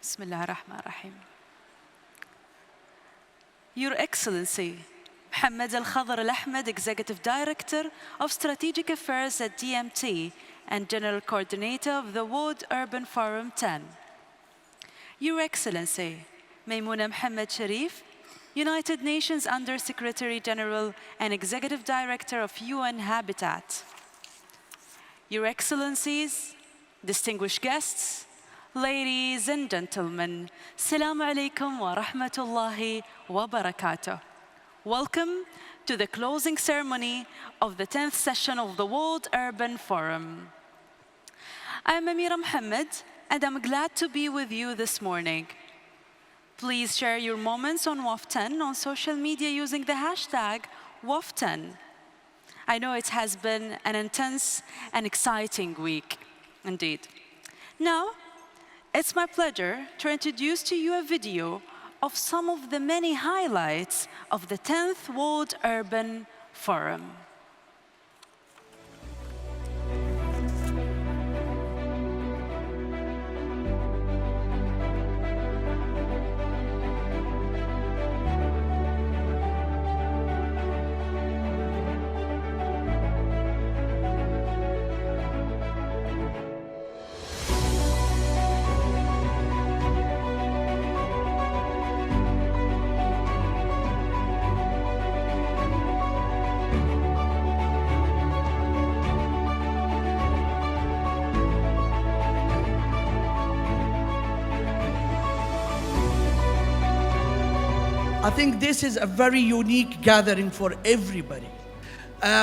Bismillah ar-Rahman ar-Rahim. Your Excellency, Mohammed Al-Khadr Al-Ahmed, Executive Director of Strategic Affairs at DMT and General Coordinator of the World Urban Forum 10. Your Excellency, Maimunah Mohd Sharif, United Nations Undersecretary General and Executive Director of UN Habitat. Your Excellencies, distinguished guests, ladies and gentlemen, Assalamu alaikum wa rahmatullahi wa barakatuh. Welcome to the closing ceremony of the 10th session of the World Urban Forum. I am Amira Mohammed, and I'm glad to be with you this morning. Please share your moments on WUF10 on social media using the hashtag WUF10. I know it has been an intense and exciting week, indeed. Now, it's my pleasure to introduce to you a video of some of the many highlights of the 10th World Urban Forum. I think this is a very unique gathering for everybody.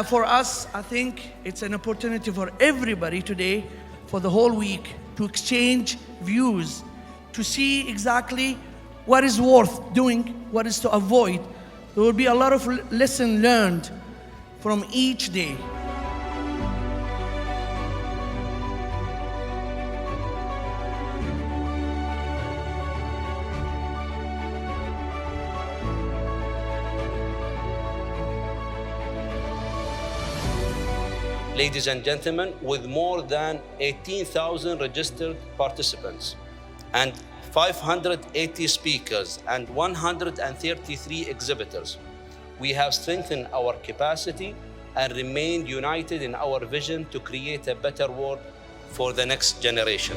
For us, I think it's an opportunity for everybody today, for the whole week, to exchange views, to see exactly what is worth doing, what is to avoid. There will be a lot of lessons learned from each day. Ladies and gentlemen, with more than 18,000 registered participants and 580 speakers and 133 exhibitors, we have strengthened our capacity and remained united in our vision to create a better world for the next generation.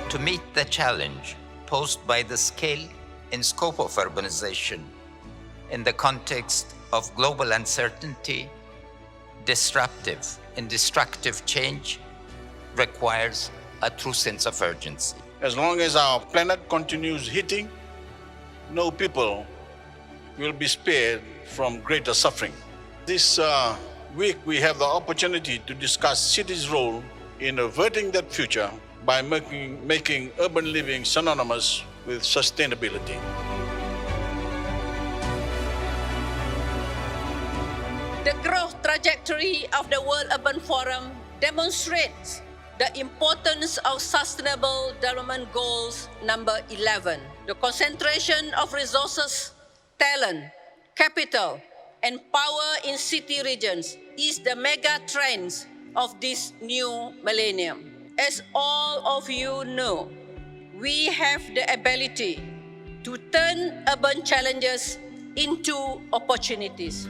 To meet the challenge posed by the scale and scope of urbanization in the context of global uncertainty, disruptive and destructive change requires a true sense of urgency. As long as our planet continues heating, no people will be spared from greater suffering. This week we have the opportunity to discuss cities' role in averting that future by making urban living synonymous with sustainability. The growth trajectory of the World Urban Forum demonstrates the importance of Sustainable Development Goals number 11. The concentration of resources, talent, capital, and power in city regions is the mega trends of this new millennium. As all of you know, we have the ability to turn urban challenges into opportunities.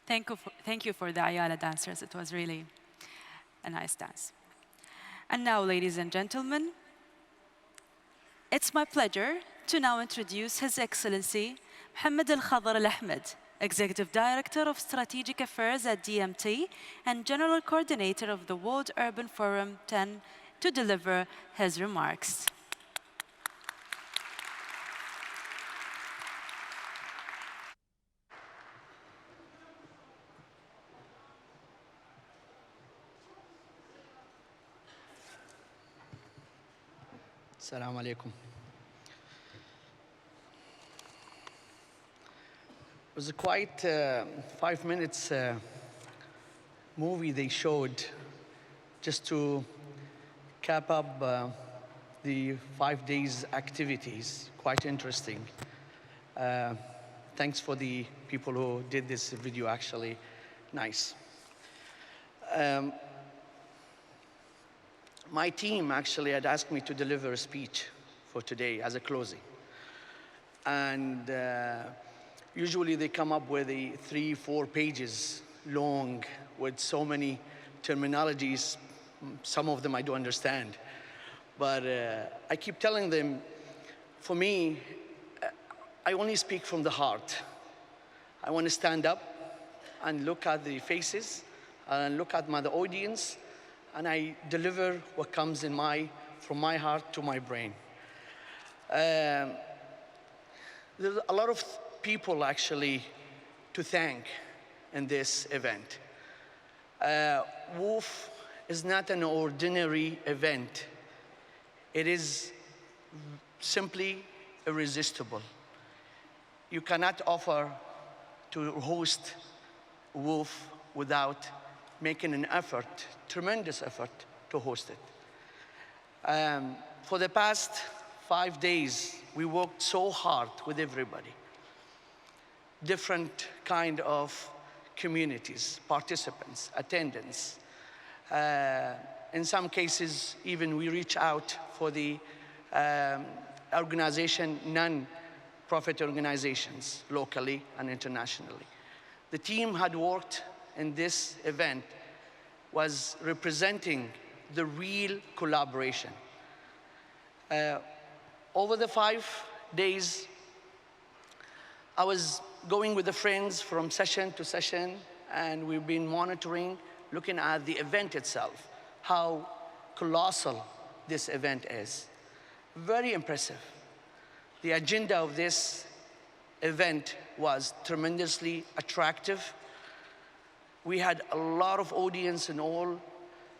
Thank you for the Ayala dancers. It was really a nice dance. And now, ladies and gentlemen, it's my pleasure to now introduce His Excellency Mohammed Al-Khadr Al-Ahmed, Executive Director of Strategic Affairs at DMT and General Coordinator of the World Urban Forum 10, to deliver his remarks. Assalamu alaikum. It was a quite 5 minutes movie they showed just to cap up the 5 days activities. Quite interesting. Thanks for the people who did this video, actually. Nice. My team actually had asked me to deliver a speech for today as a closing. And usually they come up with a 3-4 pages long with so many terminologies. Some of them I don't understand. But I keep telling them, for me, I only speak from the heart. I want to stand up and look at the faces and look at the audience, and I deliver what comes from my heart to my brain. There's a lot of people actually to thank in this event. WUF is not an ordinary event. It is simply irresistible. You cannot offer to host WUF without making an effort, tremendous effort, to host it. For the past 5 days, we worked so hard with everybody. Different kind of communities, participants, attendants. In some cases, even we reach out for the organization, non-profit organizations, locally and internationally. The team had worked in this event was representing the real collaboration. Over the 5 days, I was going with the friends from session to session, and we've been monitoring, looking at the event itself, how colossal this event is. Very impressive. The agenda of this event was tremendously attractive. We had a lot of audience in all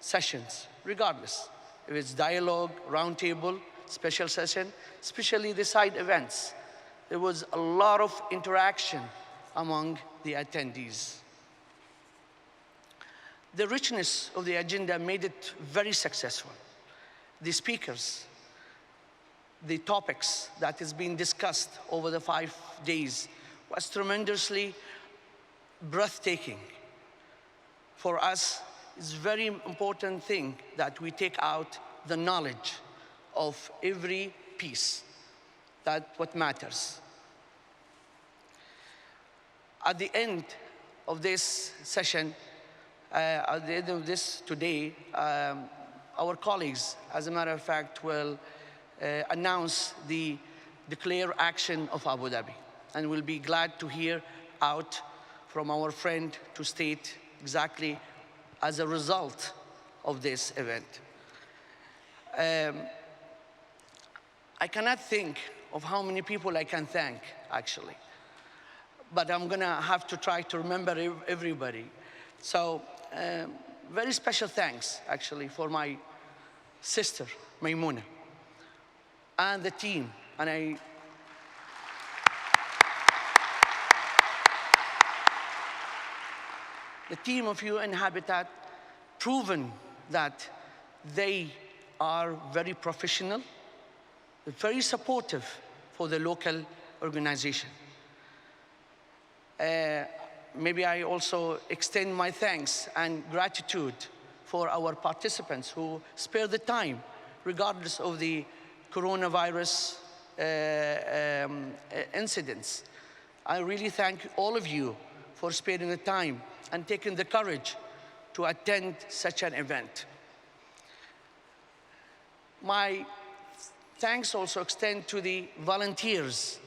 sessions, regardless. If it's dialogue, roundtable, special session, especially the side events. There was a lot of interaction among the attendees. The richness of the agenda made it very successful. The speakers, the topics that is being discussed over the 5 days was tremendously breathtaking. For us, it's a very important thing that we take out the knowledge of every piece. That's what matters. At the end of this session, at the end of this today, our colleagues, as a matter of fact, will announce the Declared Action of Abu Dhabi. And we'll be glad to hear out from our friend to state exactly as a result of this event. I cannot think of how many people I can thank, actually. But I'm gonna have to try to remember everybody. So, very special thanks, actually, for my sister, Maimunah, and the team. And the team of UN Habitat proven that they are very professional, very supportive for the local organization. Maybe I also extend my thanks and gratitude for our participants who spare the time, regardless of the coronavirus incidents. I really thank all of you for sparing the time and taking the courage to attend such an event. My thanks also extend to the volunteers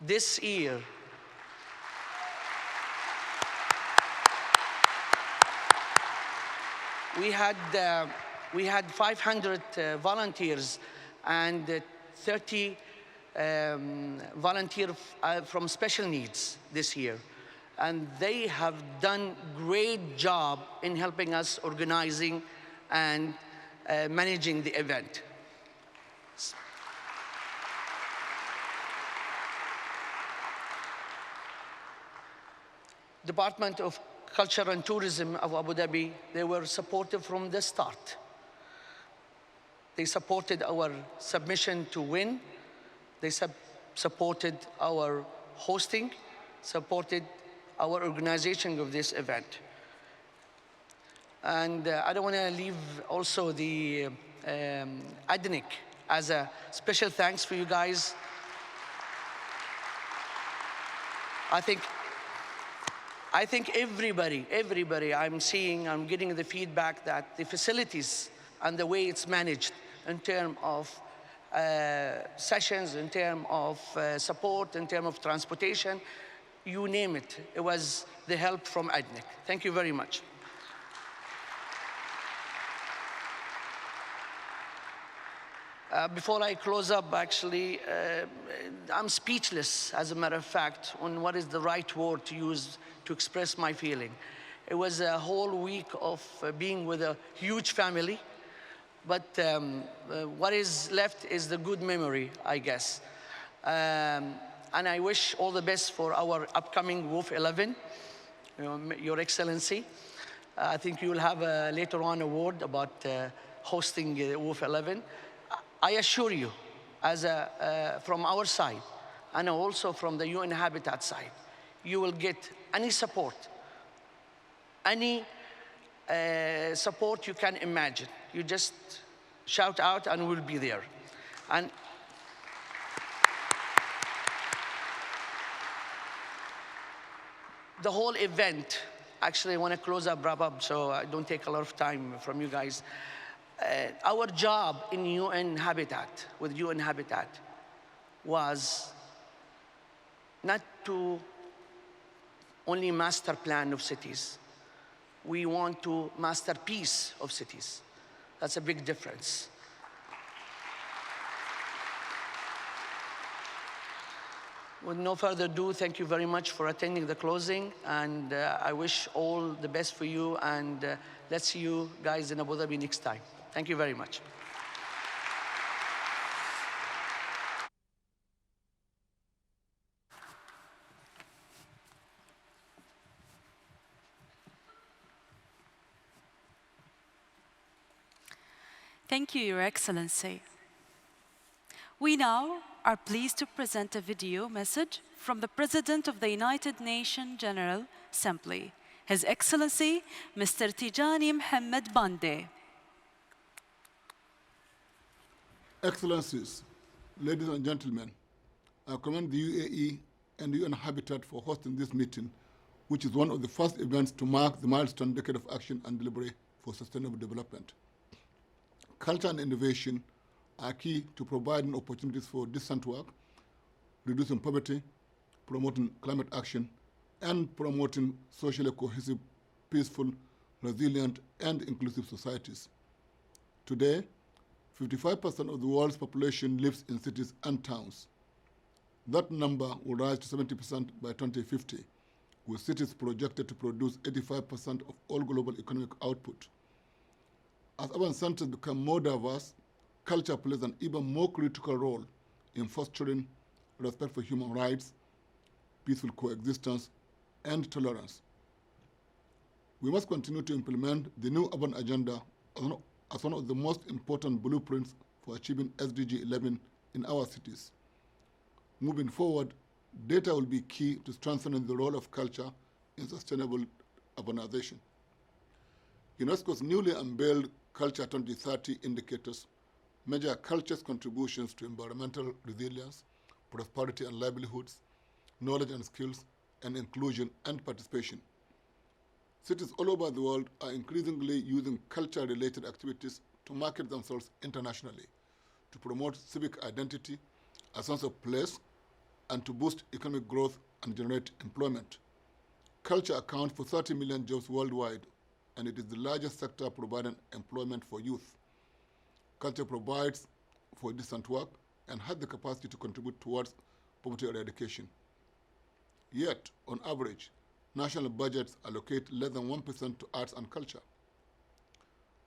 this year. We had 500 volunteers and 30 volunteers from special needs this year. And they have done great job in helping us organizing and managing the event. Department of Culture and Tourism of Abu Dhabi, they were supportive from the start. They supported our submission to win. They supported our hosting, supported our organization of this event. And I don't want to leave also the ADNIC as a special thanks for you guys. I think everybody I'm getting the feedback that the facilities and the way it's managed in terms of sessions, in terms of support, in terms of transportation, you name it. It was the help from ADNIC. Thank you very much. Before I close up, actually, I'm speechless, as a matter of fact, on what is the right word to use to express my feeling. It was a whole week of being with a huge family, but what is left is the good memory, I guess. And I wish all the best for our upcoming WUF11, Your Excellency. I think you will have later on a word about hosting WUF11. I assure you, from our side, and also from the UN Habitat side, you will get any support you can imagine. You just shout out and we'll be there. And the whole event, actually I want to close up, wrap up, so I don't take a lot of time from you guys. Our job in UN Habitat, with UN Habitat, was not to only master plan of cities. We want to master peace of cities. That's a big difference. With no further ado, thank you very much for attending the closing, and I wish all the best for you, and let's see you guys in Abu Dhabi next time. Thank you very much. Thank you, Your Excellency. We now are pleased to present a video message from the President of the United Nations General Assembly, His Excellency, Mr. Tijani Mohammed Bande. Excellencies, ladies and gentlemen, I commend the UAE and UN Habitat for hosting this meeting, which is one of the first events to mark the milestone decade of action and delivery for sustainable development. Culture and innovation are key to providing opportunities for decent work, reducing poverty, promoting climate action, and promoting socially cohesive, peaceful, resilient, and inclusive societies. Today, 55% of the world's population lives in cities and towns. That number will rise to 70% by 2050, with cities projected to produce 85% of all global economic output. As urban centers become more diverse, culture plays an even more critical role in fostering respect for human rights, peaceful coexistence, and tolerance. We must continue to implement the new urban agenda as one of the most important blueprints for achieving SDG 11 in our cities. Moving forward, data will be key to strengthening the role of culture in sustainable urbanization. UNESCO's newly unveiled Culture 2030 indicators measure culture's contributions to environmental resilience, prosperity and livelihoods, knowledge and skills, and inclusion and participation. Cities all over the world are increasingly using culture-related activities to market themselves internationally, to promote civic identity, a sense of place, and to boost economic growth and generate employment. Culture accounts for 30 million jobs worldwide, and it is the largest sector providing employment for youth. Culture provides for decent work and has the capacity to contribute towards poverty eradication. Yet, on average, national budgets allocate less than 1% to arts and culture.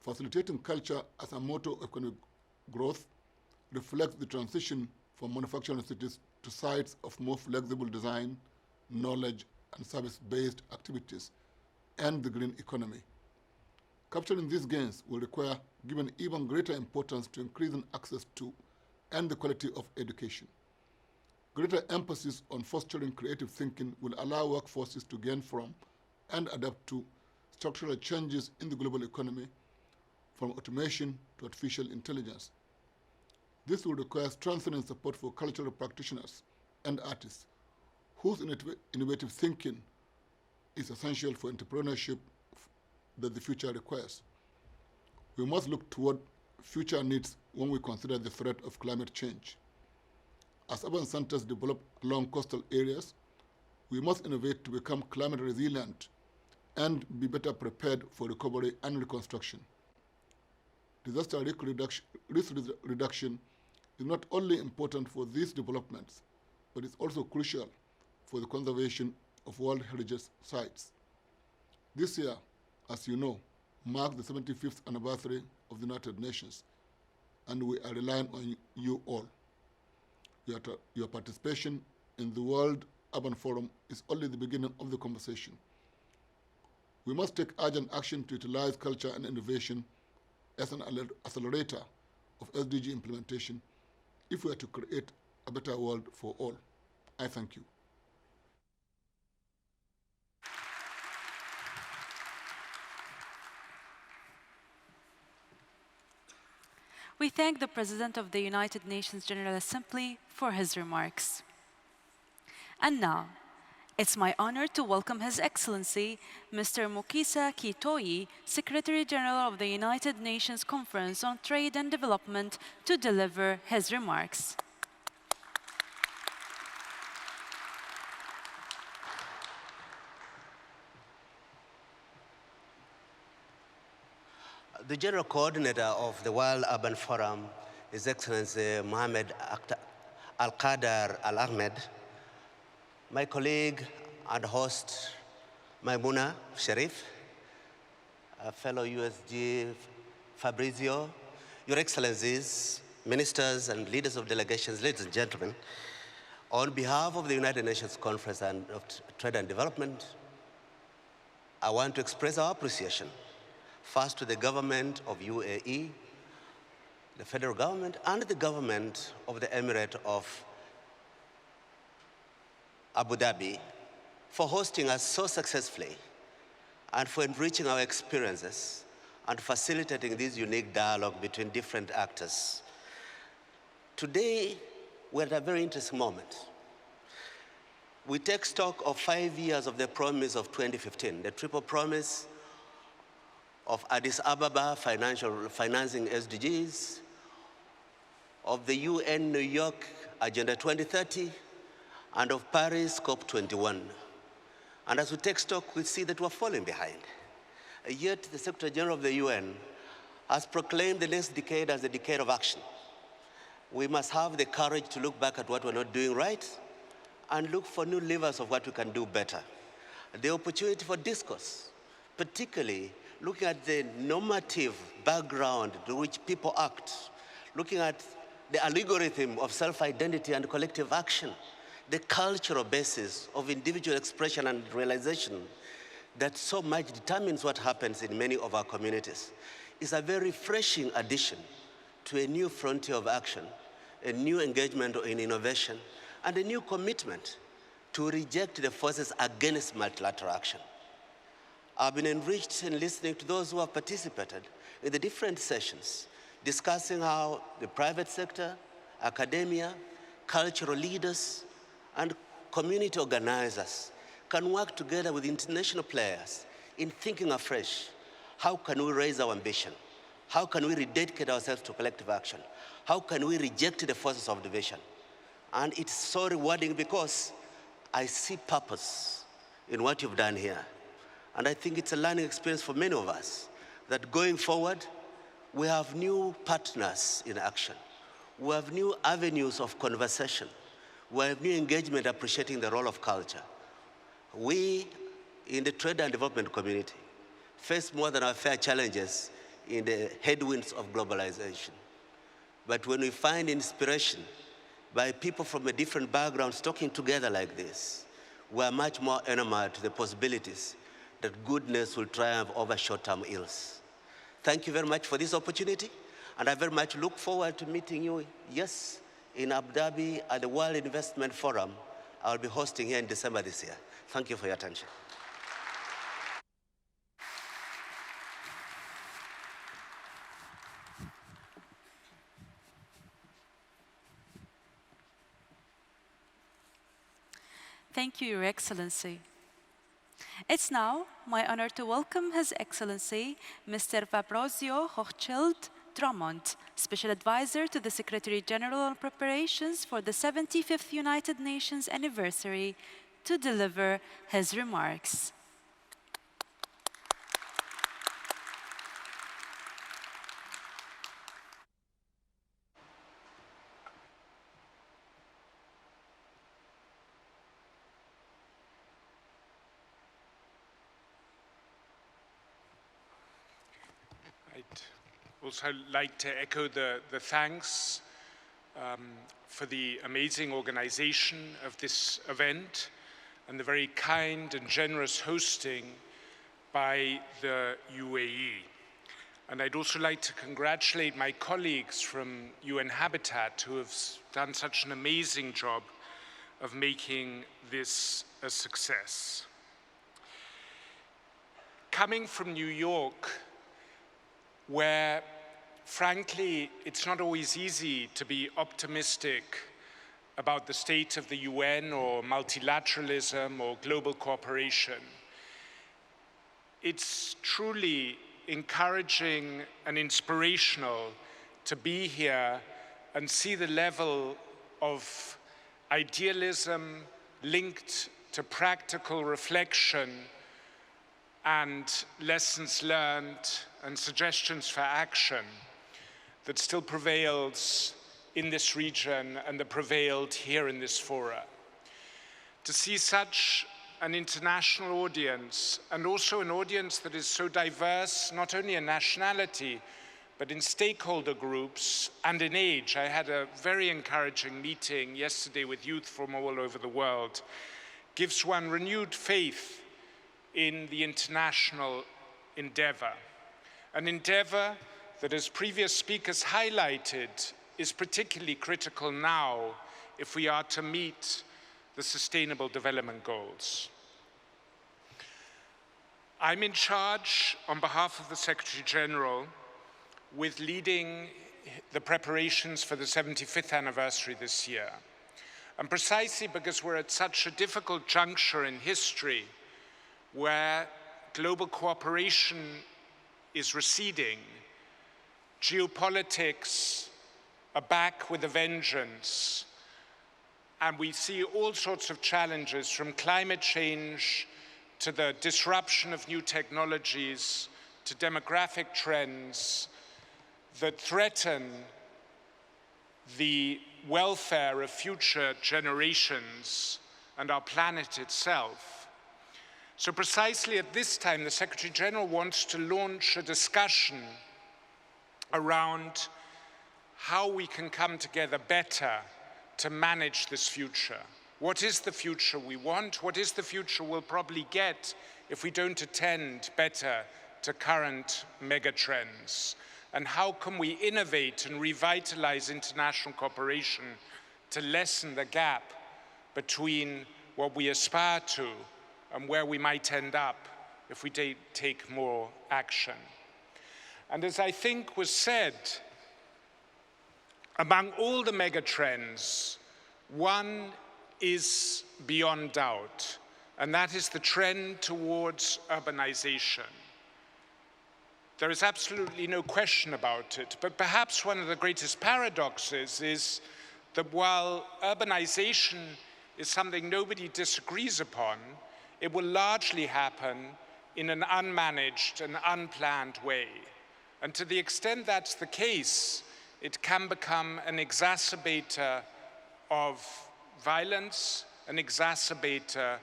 Facilitating culture as a motor of economic growth reflects the transition from manufacturing cities to sites of more flexible design, knowledge, and service-based activities, and the green economy. Capturing these gains will require giving even greater importance to increasing access to and the quality of education. Greater emphasis on fostering creative thinking will allow workforces to gain from and adapt to structural changes in the global economy, from automation to artificial intelligence. This will require strengthening support for cultural practitioners and artists, whose innovative thinking is essential for entrepreneurship that the future requires. We must look toward future needs when we consider the threat of climate change. As urban centers develop along coastal areas, we must innovate to become climate resilient and be better prepared for recovery and reconstruction. Disaster risk reduction is not only important for these developments, but it's also crucial for the conservation of World Heritage sites. This year, as you know, marks the 75th anniversary of the United Nations, and we are relying on you all. Your participation in the World Urban Forum is only the beginning of the conversation. We must take urgent action to utilize culture and innovation as an accelerator of SDG implementation if we are to create a better world for all. I thank you. We thank the President of the United Nations General Assembly for his remarks. And now, it's my honor to welcome His Excellency, Mr. Mokisa Kitoyi, Secretary General of the United Nations Conference on Trade and Development, to deliver his remarks. The General Coordinator of the World Urban Forum, His Excellency Mohammed Al-Qadar Al-Ahmed, my colleague and host, Maimunah Sharif, fellow USG Fabrizio, Your Excellencies, Ministers and leaders of delegations, ladies and gentlemen, on behalf of the United Nations Conference on Trade and Development, I want to express our appreciation first to the government of UAE, the federal government, and the government of the Emirate of Abu Dhabi for hosting us so successfully and for enriching our experiences and facilitating this unique dialogue between different actors. Today, we're at a very interesting moment. We take stock of 5 years of the promise of 2015, the triple promise of Addis Ababa financing SDGs, of the UN New York Agenda 2030, and of Paris COP21. And as we take stock, we see that we're falling behind. Yet the Secretary General of the UN has proclaimed the next decade as the decade of action. We must have the courage to look back at what we're not doing right and look for new levers of what we can do better. The opportunity for discourse, particularly looking at the normative background to which people act, looking at the algorithm of self-identity and collective action, the cultural basis of individual expression and realization that so much determines what happens in many of our communities, is a very refreshing addition to a new frontier of action, a new engagement in innovation, and a new commitment to reject the forces against multilateral action. I've been enriched in listening to those who have participated in the different sessions, discussing how the private sector, academia, cultural leaders, and community organizers can work together with international players in thinking afresh. How can we raise our ambition? How can we rededicate ourselves to collective action? How can we reject the forces of division? And it's so rewarding because I see purpose in what you've done here. And I think it's a learning experience for many of us, that going forward, we have new partners in action. We have new avenues of conversation. We have new engagement appreciating the role of culture. We, in the trade and development community, face more than our fair challenges in the headwinds of globalization. But when we find inspiration by people from a different backgrounds talking together like this, we are much more enamored to the possibilities that goodness will triumph over short-term ills. Thank you very much for this opportunity, and I very much look forward to meeting you, yes, in Abu Dhabi at the World Investment Forum I'll be hosting here in December this year. Thank you for your attention. Thank you, Your Excellency. It's now my honor to welcome His Excellency, Mr. Fabrizio Hochschild Drummond, Special Advisor to the Secretary General on preparations for the 75th United Nations anniversary, to deliver his remarks. I'd also like to echo the thanks for the amazing organization of this event and the very kind and generous hosting by the UAE. And I'd also like to congratulate my colleagues from UN Habitat who have done such an amazing job of making this a success. Coming from New York, where frankly it's not always easy to be optimistic about the state of the UN or multilateralism or global cooperation, it's truly encouraging and inspirational to be here and see the level of idealism linked to practical reflection and lessons learned and suggestions for action that still prevails in this region and that prevailed here in this fora. To see such an international audience, and also an audience that is so diverse, not only in nationality, but in stakeholder groups and in age. I had a very encouraging meeting yesterday with youth from all over the world, gives one renewed faith in the international endeavor. An endeavor that, as previous speakers highlighted, is particularly critical now if we are to meet the Sustainable Development Goals. I'm in charge, on behalf of the Secretary General, with leading the preparations for the 75th anniversary this year. And precisely because we're at such a difficult juncture in history, where global cooperation is receding, geopolitics are back with a vengeance, and we see all sorts of challenges, from climate change to the disruption of new technologies to demographic trends that threaten the welfare of future generations and our planet itself. So precisely at this time, the Secretary General wants to launch a discussion around how we can come together better to manage this future. What is the future we want? What is the future we'll probably get if we don't attend better to current megatrends? And how can we innovate and revitalize international cooperation to lessen the gap between what we aspire to and where we might end up if we take more action? And as I think was said, among all the megatrends, one is beyond doubt, and that is the trend towards urbanization. There is absolutely no question about it, but perhaps one of the greatest paradoxes is that while urbanization is something nobody disagrees upon, it will largely happen in an unmanaged and unplanned way. And to the extent that's the case, it can become an exacerbator of violence, an exacerbator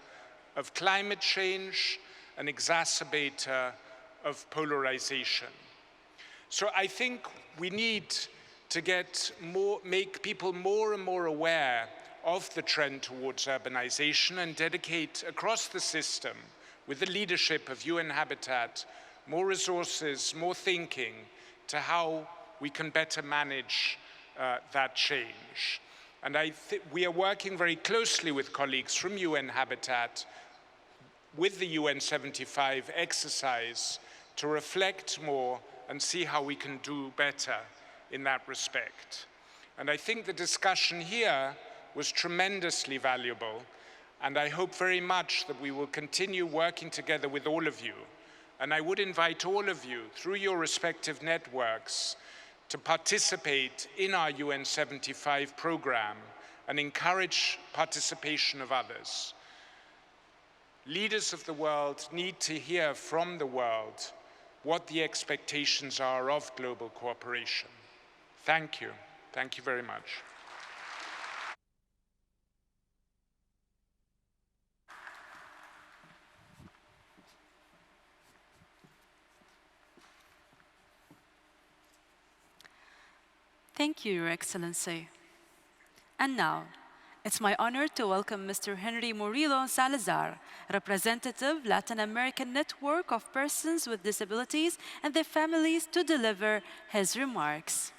of climate change, an exacerbator of polarization. So I think we need to make people more and more aware of the trend towards urbanization and dedicate across the system, with the leadership of UN Habitat, more resources, more thinking to how we can better manage that change. And we are working very closely with colleagues from UN Habitat with the UN 75 exercise to reflect more and see how we can do better in that respect. And I think the discussion here was tremendously valuable, and I hope very much that we will continue working together with all of you. And I would invite all of you, through your respective networks, to participate in our UN 75 program and encourage participation of others. Leaders of the world need to hear from the world what the expectations are of global cooperation. Thank you. Thank you very much. Thank you, Your Excellency. And now, it's my honor to welcome Mr. Henry Murillo Salazar, representative, Latin American Network of Persons with Disabilities and their families, to deliver his remarks.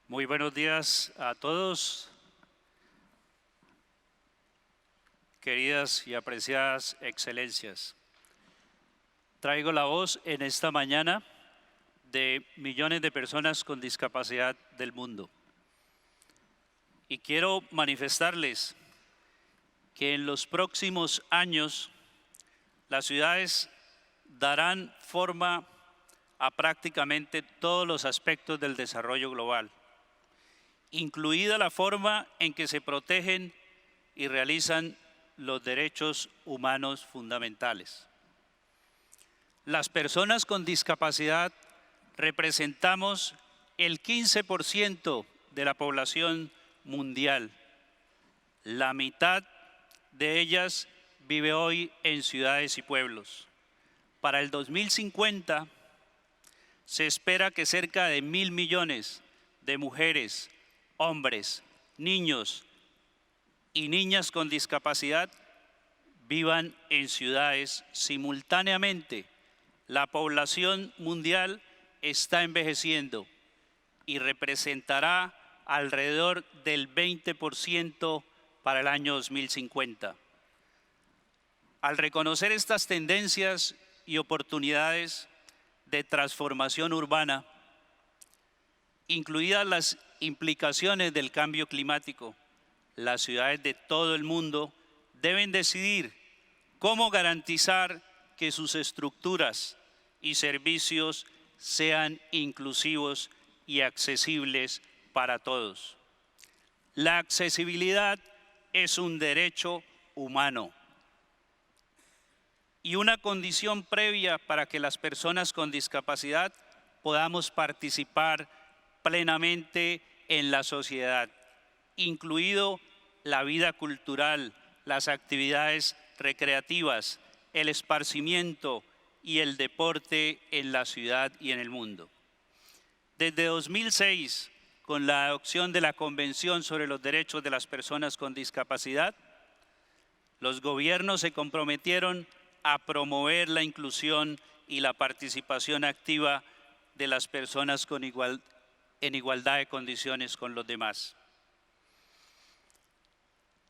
Muy buenos días a todos, queridas y apreciadas excelencias. Traigo la voz en esta mañana de millones de personas con discapacidad del mundo. Y quiero manifestarles que en los próximos años las ciudades darán forma a prácticamente todos los aspectos del desarrollo global, incluida la forma en que se protegen y realizan los derechos humanos fundamentales. Las personas con discapacidad representamos el 15% de la población mundial. La mitad de ellas vive hoy en ciudades y pueblos. Para el 2050 se espera que cerca de 1.000 millones de mujeres, hombres, niños y niñas con discapacidad vivan en ciudades simultáneamente. La población mundial está envejeciendo y representará alrededor del 20% para el año 2050. Al reconocer estas tendencias y oportunidades de transformación urbana, incluidas las implicaciones del cambio climático, las ciudades de todo el mundo deben decidir cómo garantizar que sus estructuras y servicios sean inclusivos y accesibles para todos. La accesibilidad es un derecho humano y una condición previa para que las personas con discapacidad podamos participar plenamente en la sociedad, incluido la vida cultural, las actividades recreativas, el esparcimiento y el deporte en la ciudad y en el mundo. Desde 2006, con la adopción de la Convención sobre los Derechos de las Personas con Discapacidad, los gobiernos se comprometieron a promover la inclusión y la participación activa de las personas en igualdad de condiciones con los demás.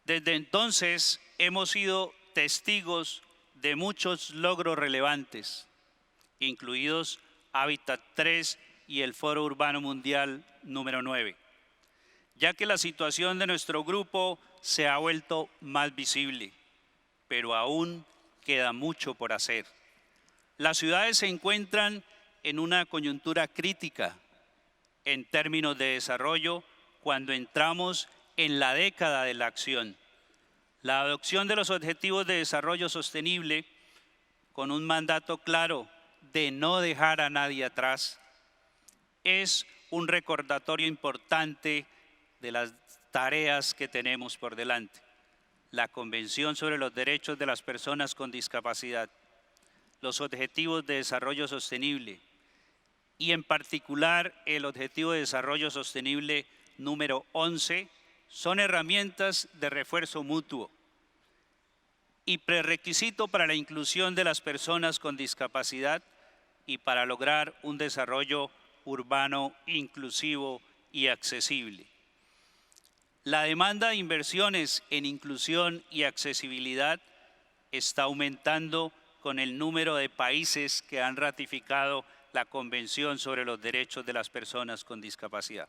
Desde entonces hemos sido testigos de muchos logros relevantes, incluidos Hábitat 3 y el Foro Urbano Mundial número 9, ya que la situación de nuestro grupo se ha vuelto más visible, pero aún queda mucho por hacer. Las ciudades se encuentran en una coyuntura crítica en términos de desarrollo cuando entramos en la década de la acción. La adopción de los Objetivos de Desarrollo Sostenible, con un mandato claro de no dejar a nadie atrás, es un recordatorio importante de las tareas que tenemos por delante. La Convención sobre los Derechos de las Personas con Discapacidad, los Objetivos de Desarrollo Sostenible y en particular el Objetivo de Desarrollo Sostenible número 11 son herramientas de refuerzo mutuo y prerequisito para la inclusión de las personas con discapacidad y para lograr un desarrollo urbano inclusivo y accesible. La demanda de inversiones en inclusión y accesibilidad está aumentando con el número de países que han ratificado la Convención sobre los Derechos de las Personas con Discapacidad.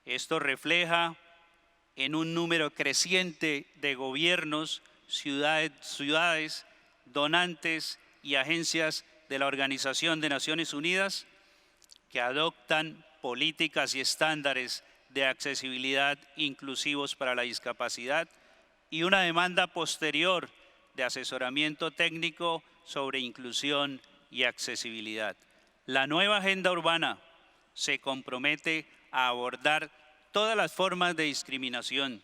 Esto refleja en un número creciente de gobiernos, ciudades, donantes y agencias de la Organización de Naciones Unidas que adoptan políticas y estándares de accesibilidad inclusivos para la discapacidad y una demanda posterior de asesoramiento técnico sobre inclusión y accesibilidad. La nueva agenda urbana se compromete a abordar todas las formas de discriminación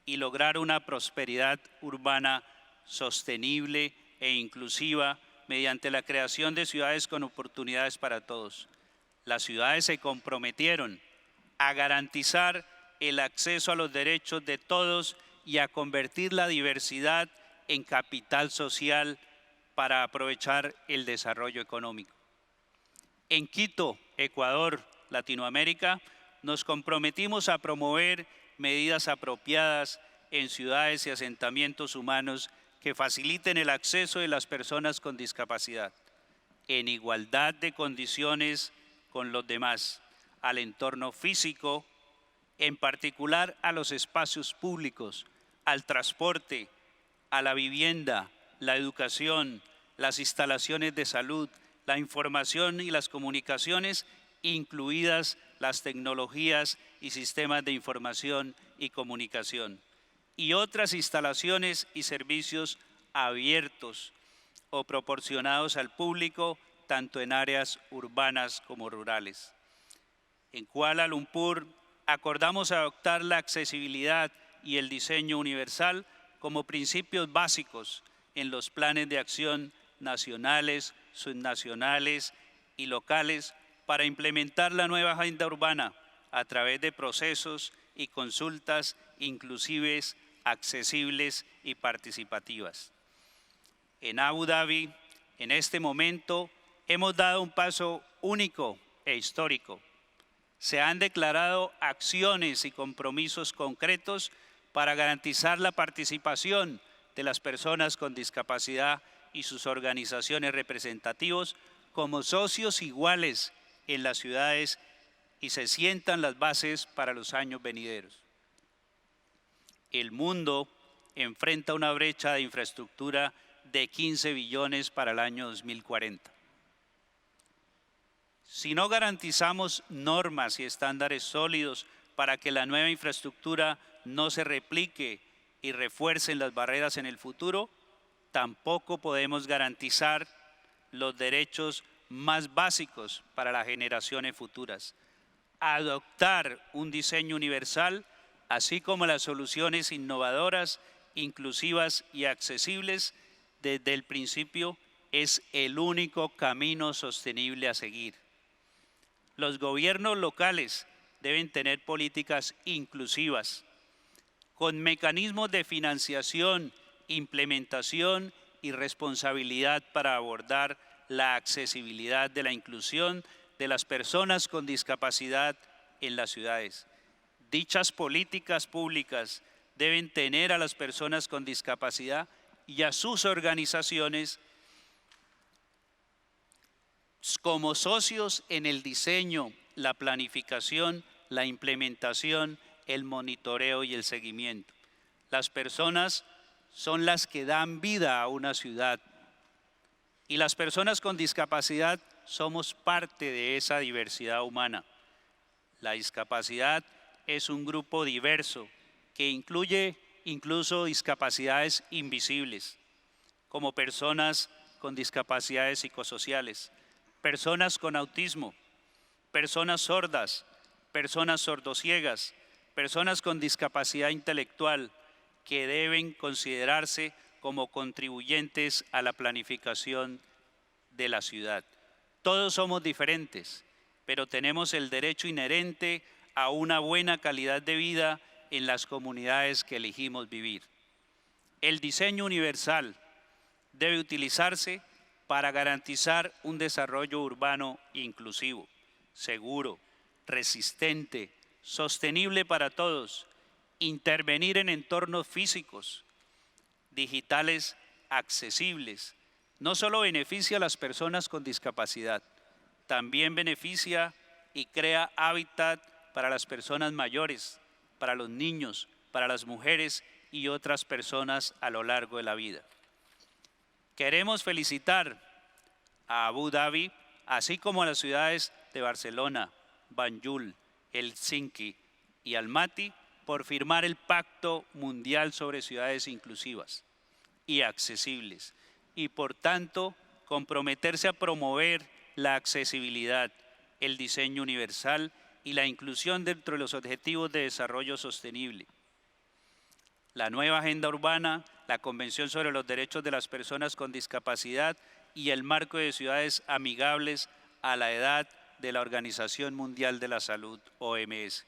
y lograr una prosperidad urbana sostenible e inclusiva mediante la creación de ciudades con oportunidades para todos. Las ciudades se comprometieron a garantizar el acceso a los derechos de todos y a convertir la diversidad en capital social para aprovechar el desarrollo económico. En Quito, Ecuador, Latinoamérica, nos comprometimos a promover medidas apropiadas en ciudades y asentamientos humanos que faciliten el acceso de las personas con discapacidad, en igualdad de condiciones con los demás, al entorno físico, en particular a los espacios públicos, al transporte, a la vivienda, la educación, las instalaciones de salud, la información y las comunicaciones, incluidas las tecnologías y sistemas de información y comunicación, y otras instalaciones y servicios abiertos o proporcionados al público, tanto en áreas urbanas como rurales. En Kuala Lumpur acordamos adoptar la accesibilidad y el diseño universal como principios básicos en los planes de acción nacionales, subnacionales y locales para implementar la nueva agenda urbana a través de procesos y consultas inclusivas, accesibles y participativas. En Abu Dhabi, en este momento, hemos dado un paso único e histórico. Se han declarado acciones y compromisos concretos para garantizar la participación de las personas con discapacidad y sus organizaciones representativos como socios iguales en las ciudades y se sientan las bases para los años venideros. El mundo enfrenta una brecha de infraestructura de 15 billones para el año 2040. Si no garantizamos normas y estándares sólidos para que la nueva infraestructura no se replique y refuercen las barreras en el futuro, tampoco podemos garantizar los derechos más básicos para las generaciones futuras. Adoptar un diseño universal, así como las soluciones innovadoras inclusivas y accesibles desde el principio es el único camino sostenible a seguir. Los gobiernos locales deben tener políticas inclusivas, con mecanismos de financiación, implementación y responsabilidad para abordar la accesibilidad de la inclusión de las personas con discapacidad en las ciudades. Dichas políticas públicas deben tener a las personas con discapacidad y a sus organizaciones como socios en el diseño, la planificación, la implementación, el monitoreo y el seguimiento. Las personas son las que dan vida a una ciudad y las personas con discapacidad somos parte de esa diversidad humana. La discapacidad es un grupo diverso que incluye incluso discapacidades invisibles, como personas con discapacidades psicosociales, personas con autismo, personas sordas, personas sordociegas, personas con discapacidad intelectual que deben considerarse como contribuyentes a la planificación de la ciudad. Todos somos diferentes, pero tenemos el derecho inherente a una buena calidad de vida en las comunidades que elegimos vivir. El diseño universal debe utilizarse para garantizar un desarrollo urbano inclusivo, seguro, resistente, sostenible para todos, intervenir en entornos físicos, digitales, accesibles. No solo beneficia a las personas con discapacidad, también beneficia y crea hábitat para las personas mayores, para los niños, para las mujeres y otras personas a lo largo de la vida. Queremos felicitar a Abu Dhabi, así como a las ciudades de Barcelona, Banjul, Helsinki y Almaty, por firmar el Pacto Mundial sobre Ciudades Inclusivas y Accesibles y, por tanto, comprometerse a promover la accesibilidad, el diseño universal y la inclusión dentro de los Objetivos de Desarrollo Sostenible. La nueva Agenda Urbana, la Convención sobre los Derechos de las Personas con Discapacidad y el Marco de Ciudades Amigables a la Edad de la Organización Mundial de la Salud, OMS.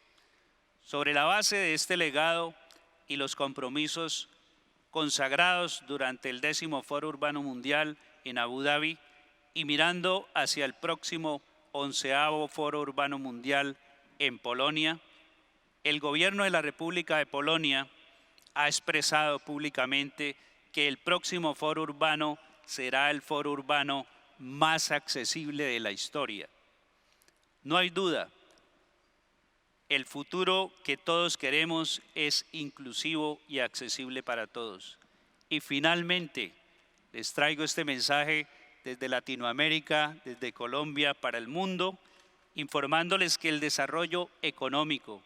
Sobre la base de este legado y los compromisos consagrados durante el 10º Foro Urbano Mundial en Abu Dhabi y mirando hacia el próximo 11º Foro Urbano Mundial en Polonia, el Gobierno de la República de Polonia ha expresado públicamente que el próximo foro urbano será el foro urbano más accesible de la historia. No hay duda, el futuro que todos queremos es inclusivo y accesible para todos. Y finalmente, les traigo este mensaje desde Latinoamérica, desde Colombia para el mundo, informándoles que el desarrollo económico,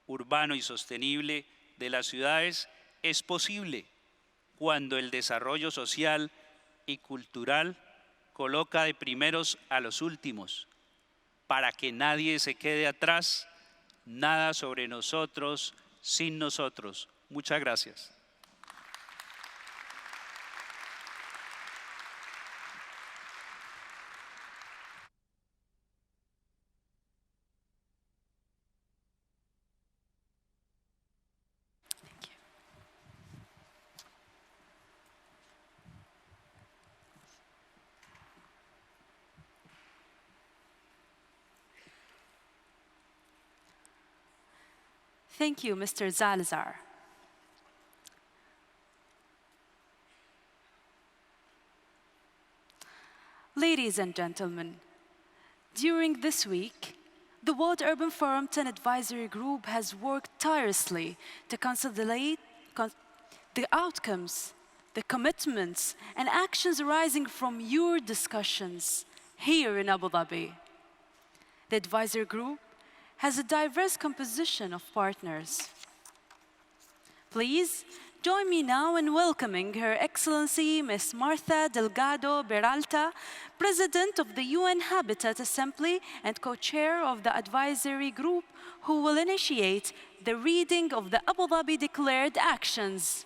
urbano y sostenible de las ciudades es posible cuando el desarrollo social y cultural coloca de primeros a los últimos, para que nadie se quede atrás, nada sobre nosotros, sin nosotros. Muchas gracias. Thank you, Mr. Zalazar. Ladies and gentlemen, during this week, the World Urban Forum 10 Advisory Group has worked tirelessly to consolidate the outcomes, the commitments, and actions arising from your discussions here in Abu Dhabi. The advisory group has a diverse composition of partners. Please join me now in welcoming Her Excellency Ms. Martha Delgado Peralta, President of the UN Habitat Assembly and co-chair of the advisory group, who will initiate the reading of the Abu Dhabi Declared Actions.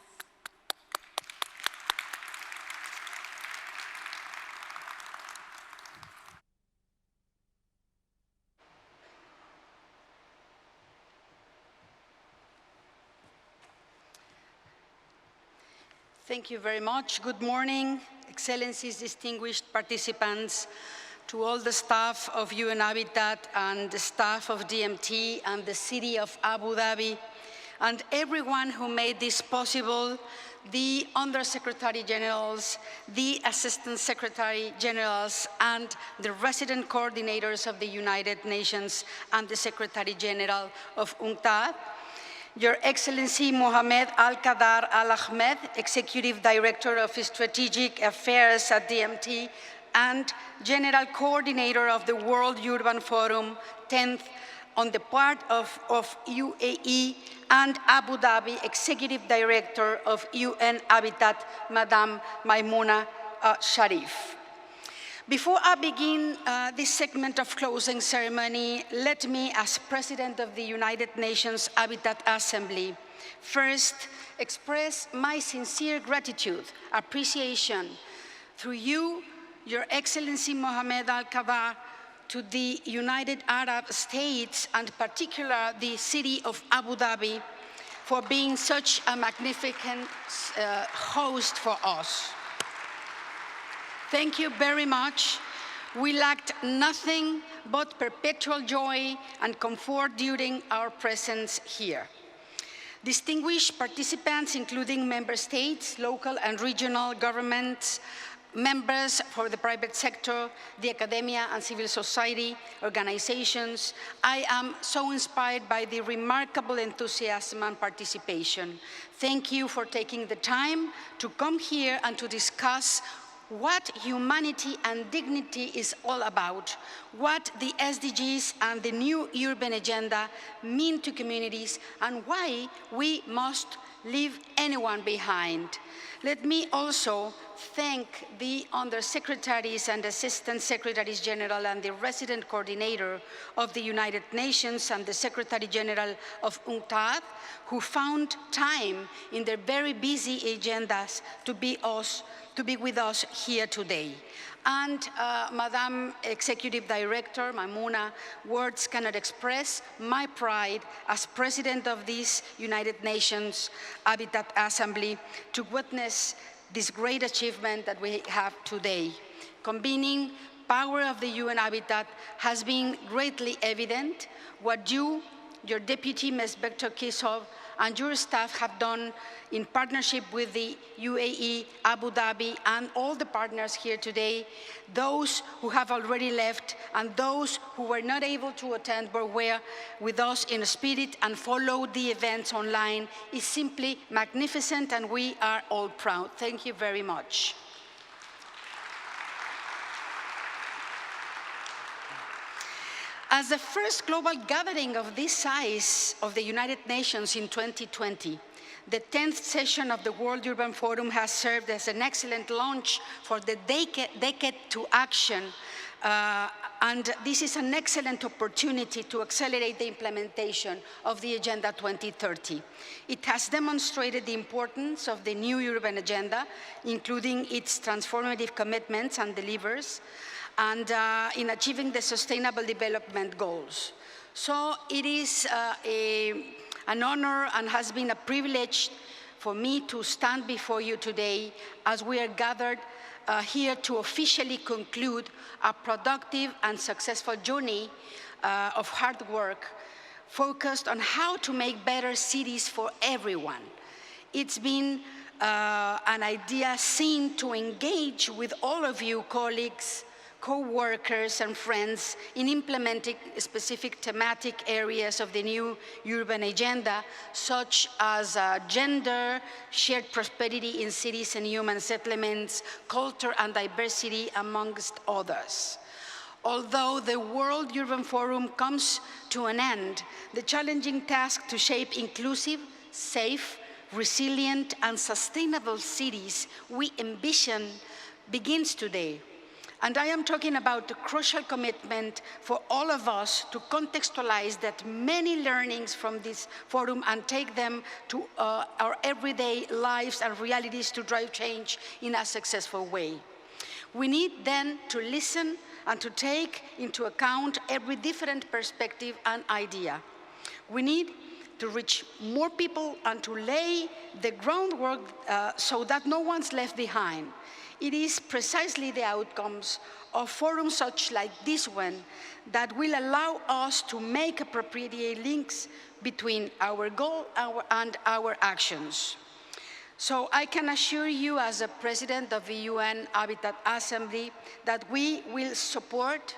Thank you very much. Good morning, Excellencies, distinguished participants, to all the staff of UN Habitat and the staff of DMT and the city of Abu Dhabi, and everyone who made this possible, the Undersecretary Generals, the Assistant Secretary Generals, and the resident coordinators of the United Nations and the Secretary General of UNCTAD. Your Excellency Mohamed Al-Qadar Al-Ahmed, Executive Director of Strategic Affairs at DMT and General Coordinator of the World Urban Forum, 10th, on the part of UAE, and Abu Dhabi, Executive Director of UN Habitat, Madame Maimunah Sharif. Before I begin this segment of closing ceremony, let me, as President of the United Nations Habitat Assembly, first express my sincere gratitude, appreciation, through you, Your Excellency Mohamed Al-Qadar, to the United Arab States, and particularly the city of Abu Dhabi, for being such a magnificent host for us. Thank you very much. We lacked nothing but perpetual joy and comfort during our presence here. Distinguished participants, including member states, local and regional governments, members for the private sector, the academia and civil society organizations, I am so inspired by the remarkable enthusiasm and participation. Thank you for taking the time to come here and to discuss what humanity and dignity is all about, what the SDGs and the new urban agenda mean to communities, and why we must leave anyone behind. Let me also thank the Undersecretaries and Assistant Secretaries General and the Resident Coordinator of the United Nations and the Secretary General of UNCTAD, who found time in their very busy agendas to be with us here today. And Madam Executive Director Maimunah, words cannot express my pride as President of this United Nations Habitat Assembly to witness this great achievement that we have today. Convening power of the UN Habitat has been greatly evident. What you, your Deputy Ms. Bektor Kisov, and your staff have done in partnership with the UAE, Abu Dhabi, and all the partners here today, those who have already left and those who were not able to attend but were with us in spirit and followed the events online, is simply magnificent, and we are all proud. Thank you very much. As the first global gathering of this size of the United Nations in 2020, the 10th session of the World Urban Forum has served as an excellent launch for the Decade to Action, and this is an excellent opportunity to accelerate the implementation of the Agenda 2030. It has demonstrated the importance of the new urban agenda, including its transformative commitments and delivers, and in achieving the Sustainable Development Goals. So it is an honor and has been a privilege for me to stand before you today as we are gathered here to officially conclude a productive and successful journey of hard work focused on how to make better cities for everyone. It's been an idea seen to engage with all of you colleagues, co-workers and friends in implementing specific thematic areas of the new urban agenda, such as gender, shared prosperity in cities and human settlements, culture and diversity, amongst others. Although the World Urban Forum comes to an end, the challenging task to shape inclusive, safe, resilient and sustainable cities we envision begins today. And I am talking about the crucial commitment for all of us to contextualize that many learnings from this forum and take them to our everyday lives and realities to drive change in a successful way. We need then to listen and to take into account every different perspective and idea. We need to reach more people and to lay the groundwork so that no one's left behind. It is precisely the outcomes of forums such like this one that will allow us to make appropriate links between our goal and our actions. So I can assure you as a president of the UN Habitat Assembly that we will support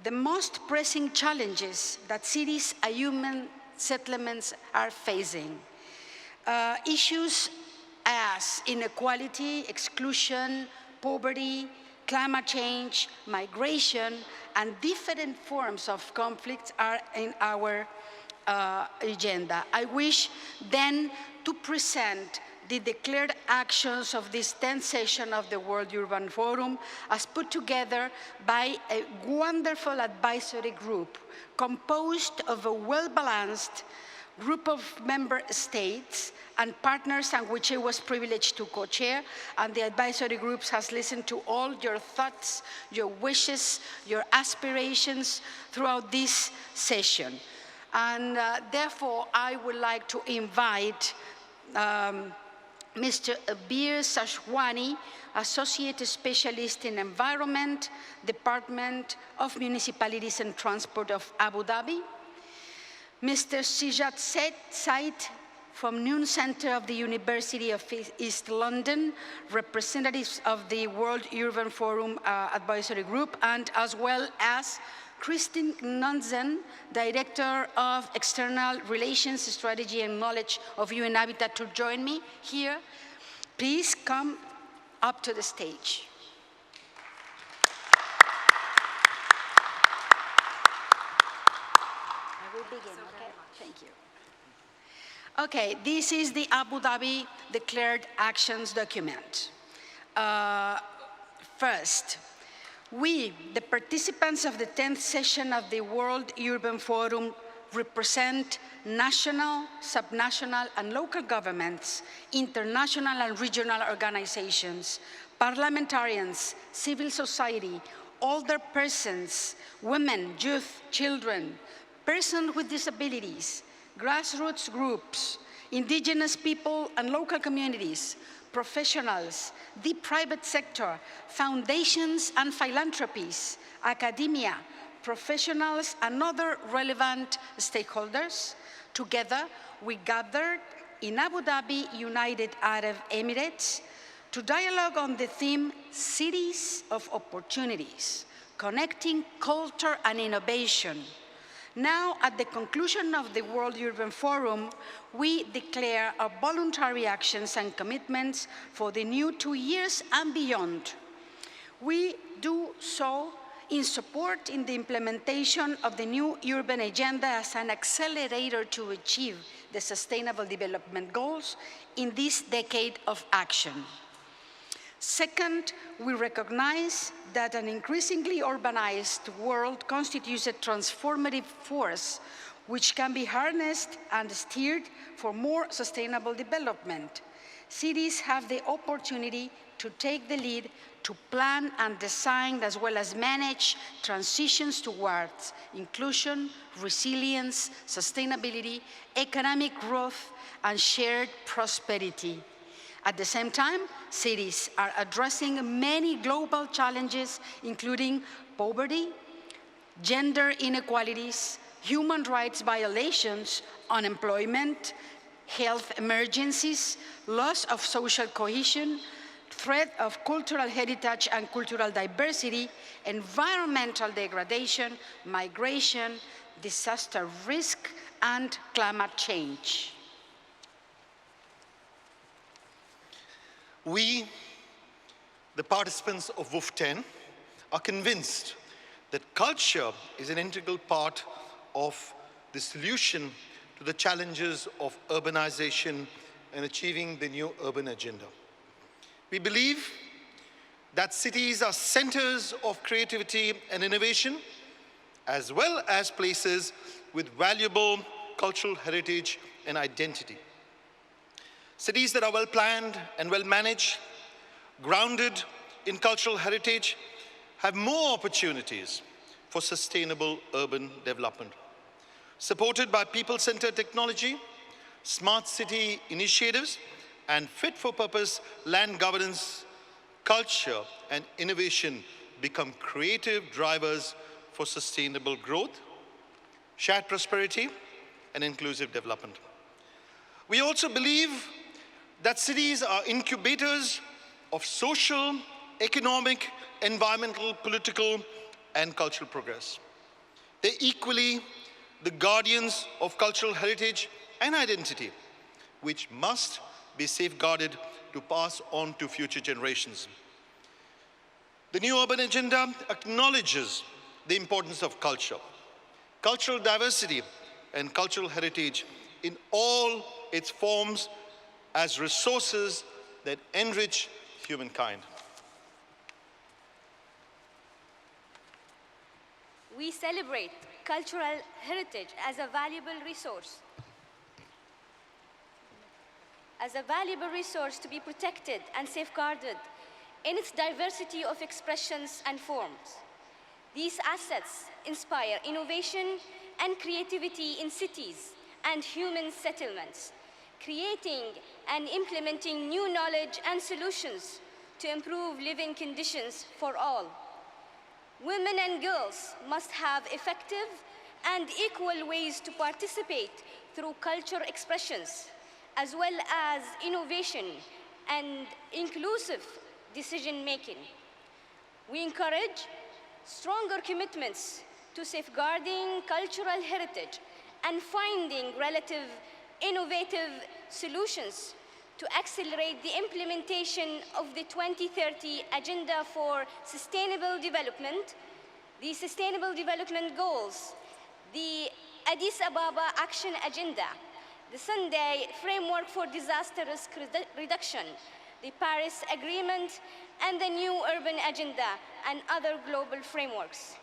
the most pressing challenges that cities and human settlements are facing. Issues as inequality, exclusion, poverty, climate change, migration, and different forms of conflict are in our agenda. I wish then to present the declared actions of this 10th session of the World Urban Forum as put together by a wonderful advisory group composed of a well-balanced group of member states and partners, and which I was privileged to co-chair, and the advisory groups has listened to all your thoughts, your wishes, your aspirations throughout this session. And therefore, I would like to invite Mr. Abir Sashwani, Associate Specialist in Environment, Department of Municipalities and Transport of Abu Dhabi, Mr. Sijat Said from Noon Center of the University of East London, representatives of the World Urban Forum Advisory Group, and as well as Christine Nansen, Director of External Relations, Strategy and Knowledge of UN Habitat, to join me here. Please come up to the stage. I will begin, okay? Thank you. Okay, this is the Abu Dhabi Declared Actions document. First, we, the participants of the 10th session of the World Urban Forum, represent national, subnational, and local governments, international and regional organizations, parliamentarians, civil society, older persons, women, youth, children, persons with disabilities, grassroots groups, indigenous people and local communities, professionals, the private sector, foundations and philanthropies, academia, professionals, and other relevant stakeholders. Together, we gathered in Abu Dhabi, United Arab Emirates, to dialogue on the theme Cities of Opportunities, Connecting Culture and Innovation. Now, at the conclusion of the World Urban Forum, we declare our voluntary actions and commitments for the new 2 years and beyond. We do so in support in the implementation of the new urban agenda as an accelerator to achieve the Sustainable Development Goals in this decade of action. Second, we recognize that an increasingly urbanized world constitutes a transformative force which can be harnessed and steered for more sustainable development. Cities have the opportunity to take the lead to plan and design as well as manage transitions towards inclusion, resilience, sustainability, economic growth, and shared prosperity. At the same time, cities are addressing many global challenges, including poverty, gender inequalities, human rights violations, unemployment, health emergencies, loss of social cohesion, threat of cultural heritage and cultural diversity, environmental degradation, migration, disaster risk, and climate change. We, the participants of WUF10, are convinced that culture is an integral part of the solution to the challenges of urbanization and achieving the new urban agenda. We believe that cities are centers of creativity and innovation, as well as places with valuable cultural heritage and identity. Cities that are well planned and well managed, grounded in cultural heritage, have more opportunities for sustainable urban development. supported by people-centered technology, smart city initiatives, and fit-for-purpose land governance, culture and innovation become creative drivers for sustainable growth, shared prosperity, and inclusive development. We also believe that cities are incubators of social, economic, environmental, political, and cultural progress. They're equally the guardians of cultural heritage and identity, which must be safeguarded to pass on to future generations. The new urban agenda acknowledges the importance of culture, cultural diversity, and cultural heritage in all its forms as resources that enrich humankind. We celebrate cultural heritage as a valuable resource. To be protected and safeguarded in its diversity of expressions and forms. These assets inspire innovation and creativity in cities and human settlements, creating and implementing new knowledge and solutions to improve living conditions for all. Women and girls must have effective and equal ways to participate through culture expressions, as well as innovation and inclusive decision-making. We encourage stronger commitments to safeguarding cultural heritage and finding relative innovative solutions to accelerate the implementation of the 2030 Agenda for Sustainable Development, the Sustainable Development Goals, the Addis Ababa Action Agenda, the Sunday Framework for Disaster Risk Reduction, the Paris Agreement, and the new Urban Agenda and other global frameworks.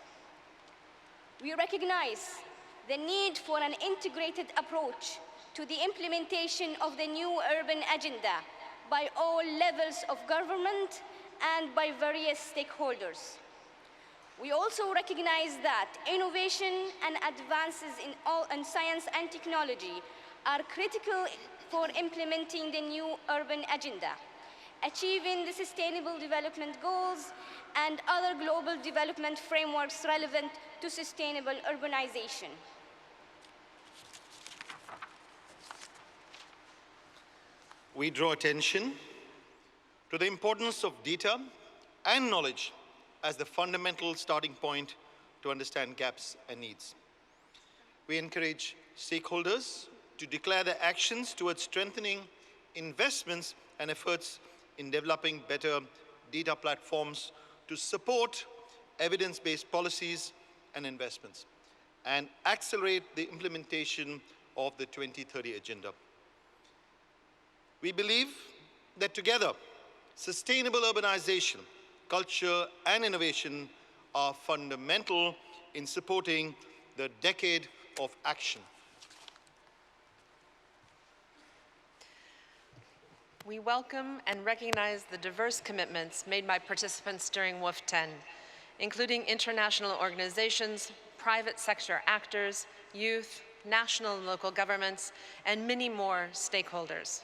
We recognize the need for an integrated approach to the implementation of the new Urban Agenda by all levels of government and by various stakeholders. We also recognize that innovation and advances in science and technology are critical for implementing the new urban agenda, achieving the Sustainable Development Goals and other global development frameworks relevant to sustainable urbanization. We draw attention to the importance of data and knowledge as the fundamental starting point to understand gaps and needs. We encourage stakeholders to declare their actions towards strengthening investments and efforts in developing better data platforms to support evidence-based policies and investments and accelerate the implementation of the 2030 Agenda. We believe that together, sustainable urbanization, culture, and innovation are fundamental in supporting the decade of action. We welcome and recognize the diverse commitments made by participants during WUF10, including international organizations, private sector actors, youth, national and local governments, and many more stakeholders.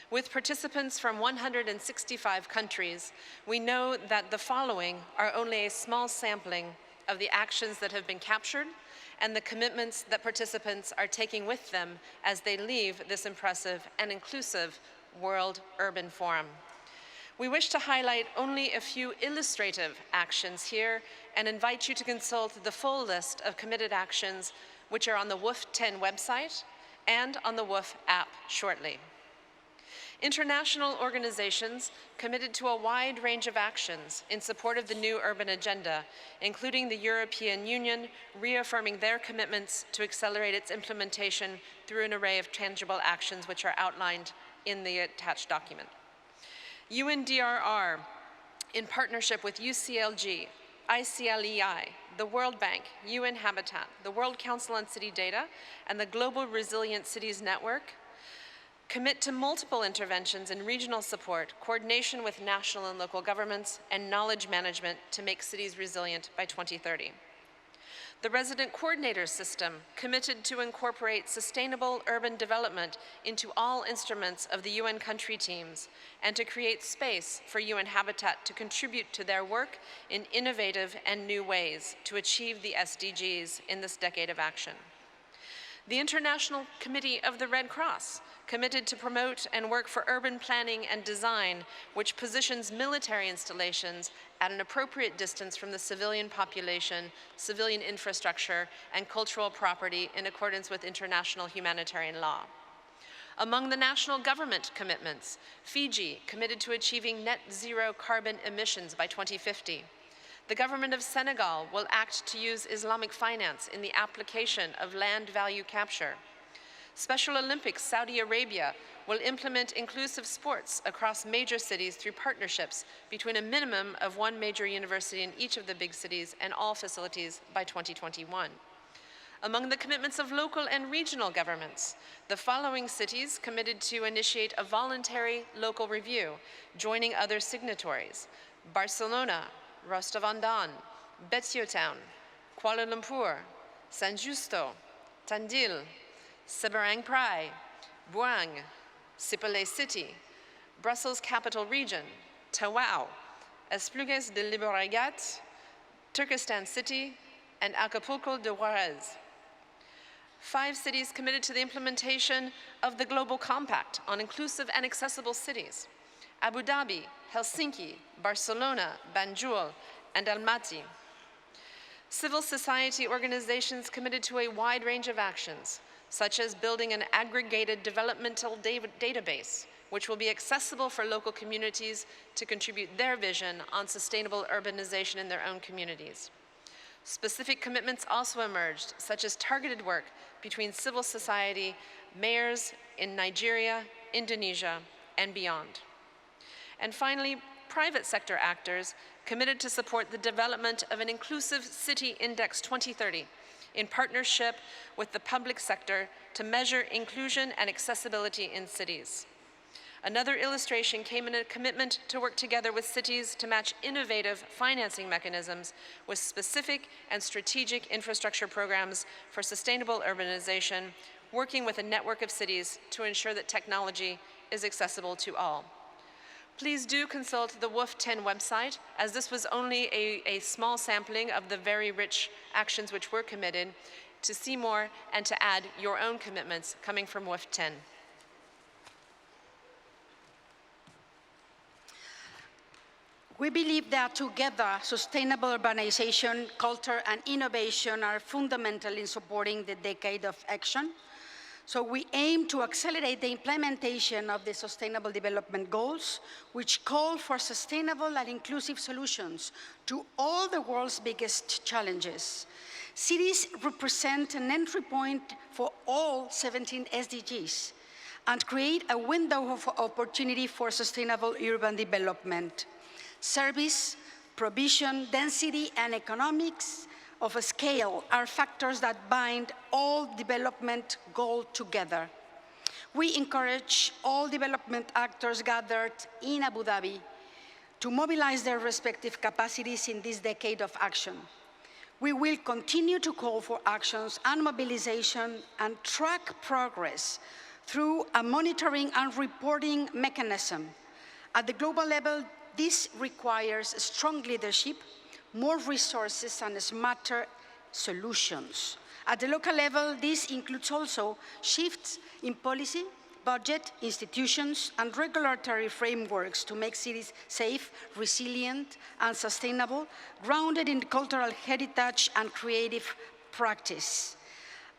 With participants from 165 countries, we know that the following are only a small sampling of the actions that have been captured and the commitments that participants are taking with them as they leave this impressive and inclusive World Urban Forum. We wish to highlight only a few illustrative actions here and invite you to consult the full list of committed actions which are on the WUF10 website and on the WUF app shortly. International organizations committed to a wide range of actions in support of the new urban agenda, including the European Union reaffirming their commitments to accelerate its implementation through an array of tangible actions which are outlined in the attached document. UNDRR, in partnership with UCLG, ICLEI, the World Bank, UN Habitat, the World Council on City Data, and the Global Resilient Cities Network, commit to multiple interventions in regional support, coordination with national and local governments, and knowledge management to make cities resilient by 2030. The resident coordinator system committed to incorporate sustainable urban development into all instruments of the UN country teams and to create space for UN Habitat to contribute to their work in innovative and new ways to achieve the SDGs in this decade of action. The International Committee of the Red Cross committed to promote and work for urban planning and design, which positions military installations at an appropriate distance from the civilian population, civilian infrastructure, and cultural property in accordance with international humanitarian law. Among the national government commitments, Fiji committed to achieving net zero carbon emissions by 2050. The government of Senegal will act to use Islamic finance in the application of land value capture. Special Olympics Saudi Arabia will implement inclusive sports across major cities through partnerships between a minimum of one major university in each of the big cities and all facilities by 2021. Among the commitments of local and regional governments, the following cities committed to initiate a voluntary local review, joining other signatories: Barcelona, Rostov-on-Don, Betsiotown, Kuala Lumpur, San Justo, Tandil, Seberang Perai, Buang, Sipalay City, Brussels Capital Region, Tawau, Esplugues de Llobregat, Turkestan City, and Acapulco de Juarez. 5 cities committed to the implementation of the Global Compact on inclusive and accessible cities: Abu Dhabi, Helsinki, Barcelona, Banjul, and Almaty. Civil society organizations committed to a wide range of actions, such as building an aggregated developmental database, which will be accessible for local communities to contribute their vision on sustainable urbanization in their own communities. Specific commitments also emerged, such as targeted work between civil society, mayors in Nigeria, Indonesia, and beyond. And finally, private sector actors committed to support the development of an Inclusive City Index 2030 in partnership with the public sector to measure inclusion and accessibility in cities. Another illustration came in a commitment to work together with cities to match innovative financing mechanisms with specific and strategic infrastructure programs for sustainable urbanization, working with a network of cities to ensure that technology is accessible to all. Please do consult the WUF10 website, as this was only a small sampling of the very rich actions which were committed, to see more and to add your own commitments coming from WUF10. We believe that together, sustainable urbanization, culture, and innovation are fundamental in supporting the decade of action. So we aim to accelerate the implementation of the Sustainable Development Goals, which call for sustainable and inclusive solutions to all the world's biggest challenges. Cities represent an entry point for all 17 SDGs and create a window of opportunity for sustainable urban development. Service, provision, density, and economics of a scale are factors that bind all development goals together. We encourage all development actors gathered in Abu Dhabi to mobilize their respective capacities in this decade of action. We will continue to call for actions and mobilization and track progress through a monitoring and reporting mechanism. At the global level, this requires strong leadership, more resources, and smarter solutions. At the local level, this includes also shifts in policy, budget, institutions, and regulatory frameworks to make cities safe, resilient, and sustainable, grounded in cultural heritage and creative practice.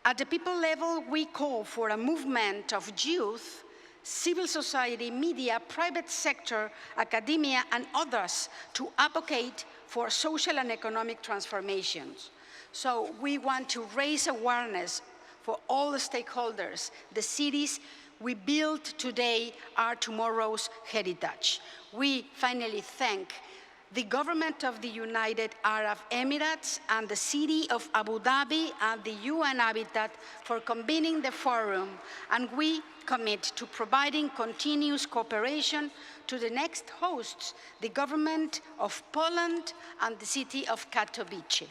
At the people level, we call for a movement of youth, civil society, media, private sector, academia, and others to advocate for social and economic transformations. So we want to raise awareness for all the stakeholders. The cities we build today are tomorrow's heritage. We finally thank the government of the United Arab Emirates and the city of Abu Dhabi and the UN Habitat for convening the forum, and we commit to providing continuous cooperation to the next hosts, the government of Poland and the city of Katowice.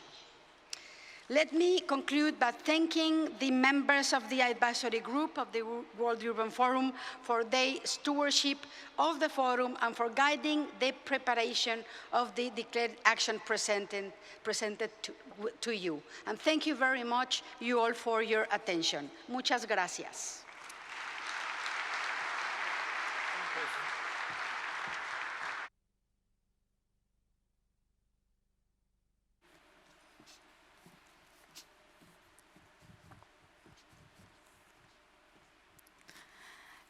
Let me conclude by thanking the members of the advisory group of the World Urban Forum for their stewardship of the forum and for guiding the preparation of the declared action presented to you. And thank you very much, you all, for your attention. Muchas gracias.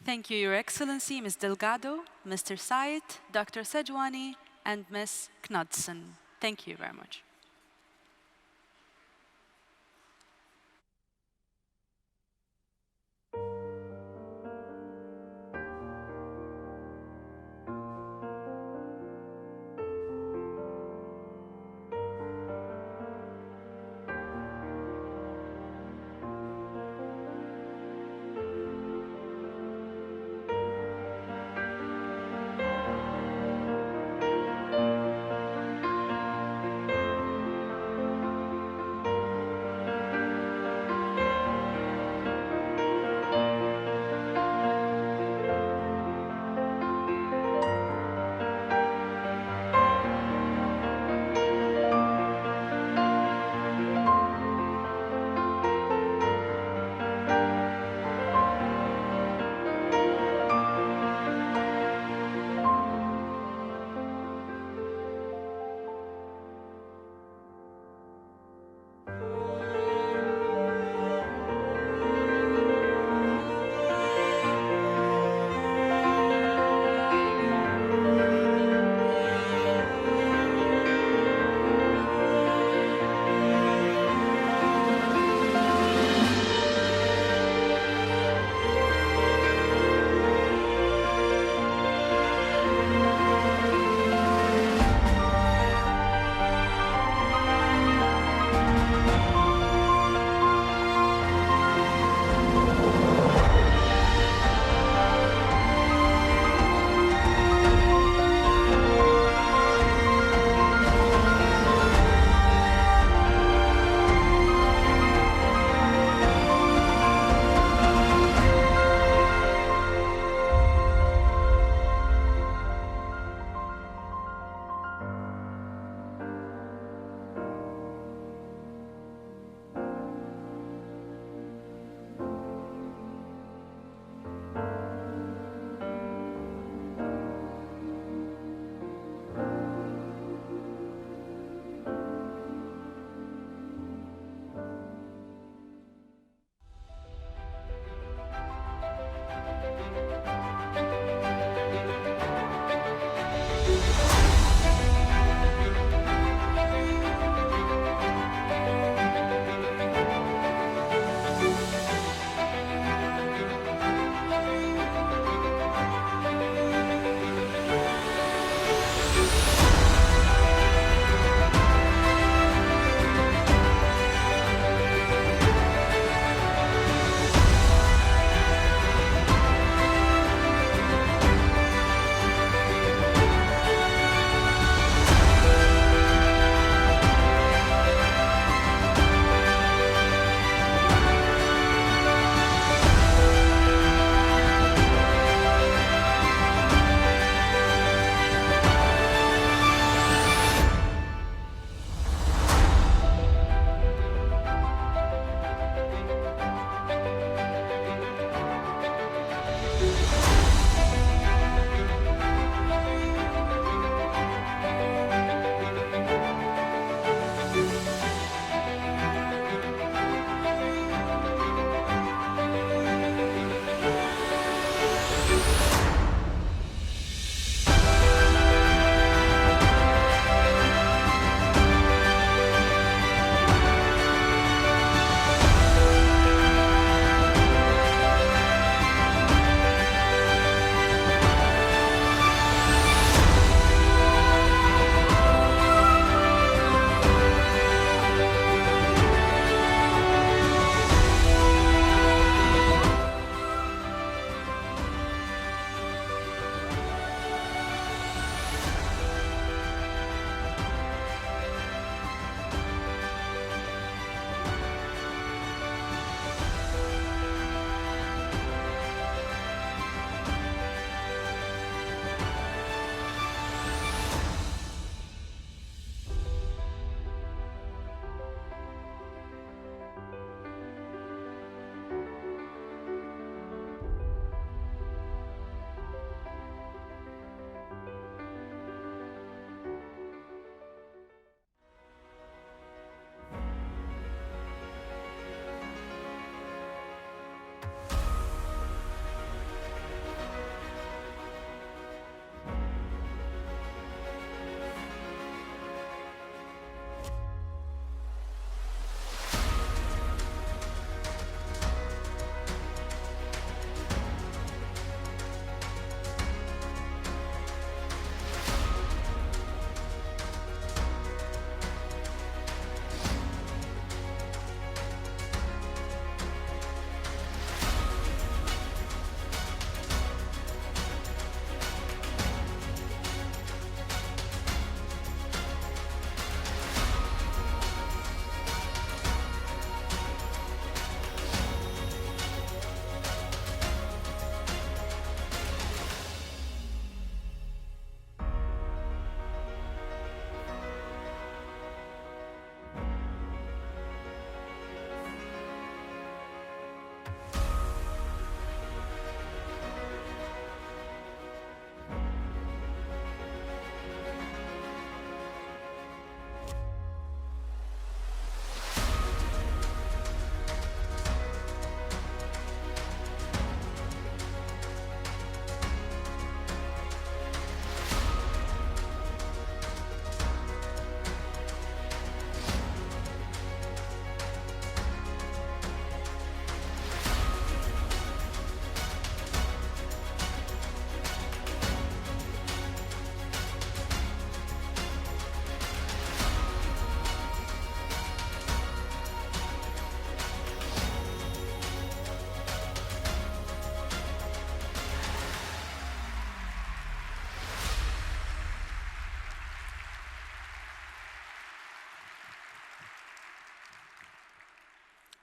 Thank you, Your Excellency, Ms. Delgado, Mr. Syed, Dr. Sejwani, and Ms. Knudsen. Thank you very much.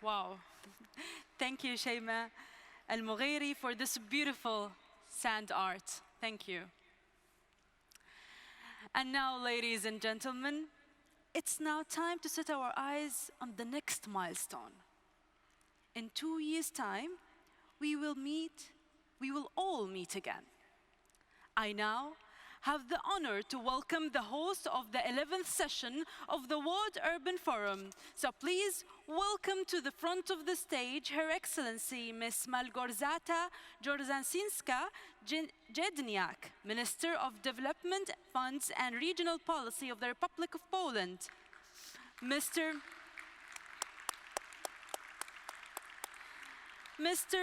Wow. Thank you, Shayma Al-Mughiri, for this beautiful sand art. Thank you. And now, ladies and gentlemen, it's now time to set our eyes on the next milestone. In 2 years' time, we will all meet again. I now have the honor to welcome the host of the 11th session of the World Urban Forum. So please welcome to the front of the stage Her Excellency Ms. Malgorzata Jorzańska-Jedniak, Minister of Development Funds and Regional Policy of the Republic of Poland. Mr.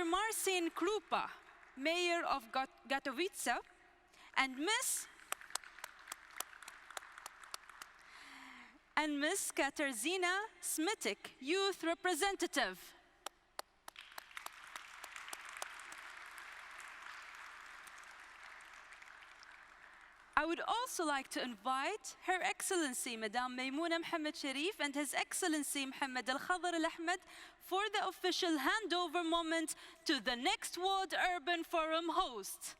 Marcin Krupa, Mayor of Katowice, and Ms. Katarzyna Smitik, Youth Representative. I would also like to invite Her Excellency Madame Maimunah Mohd Sharif and His Excellency Mohammed Al-Khadr Al-Ahmed for the official handover moment to the next World Urban Forum host.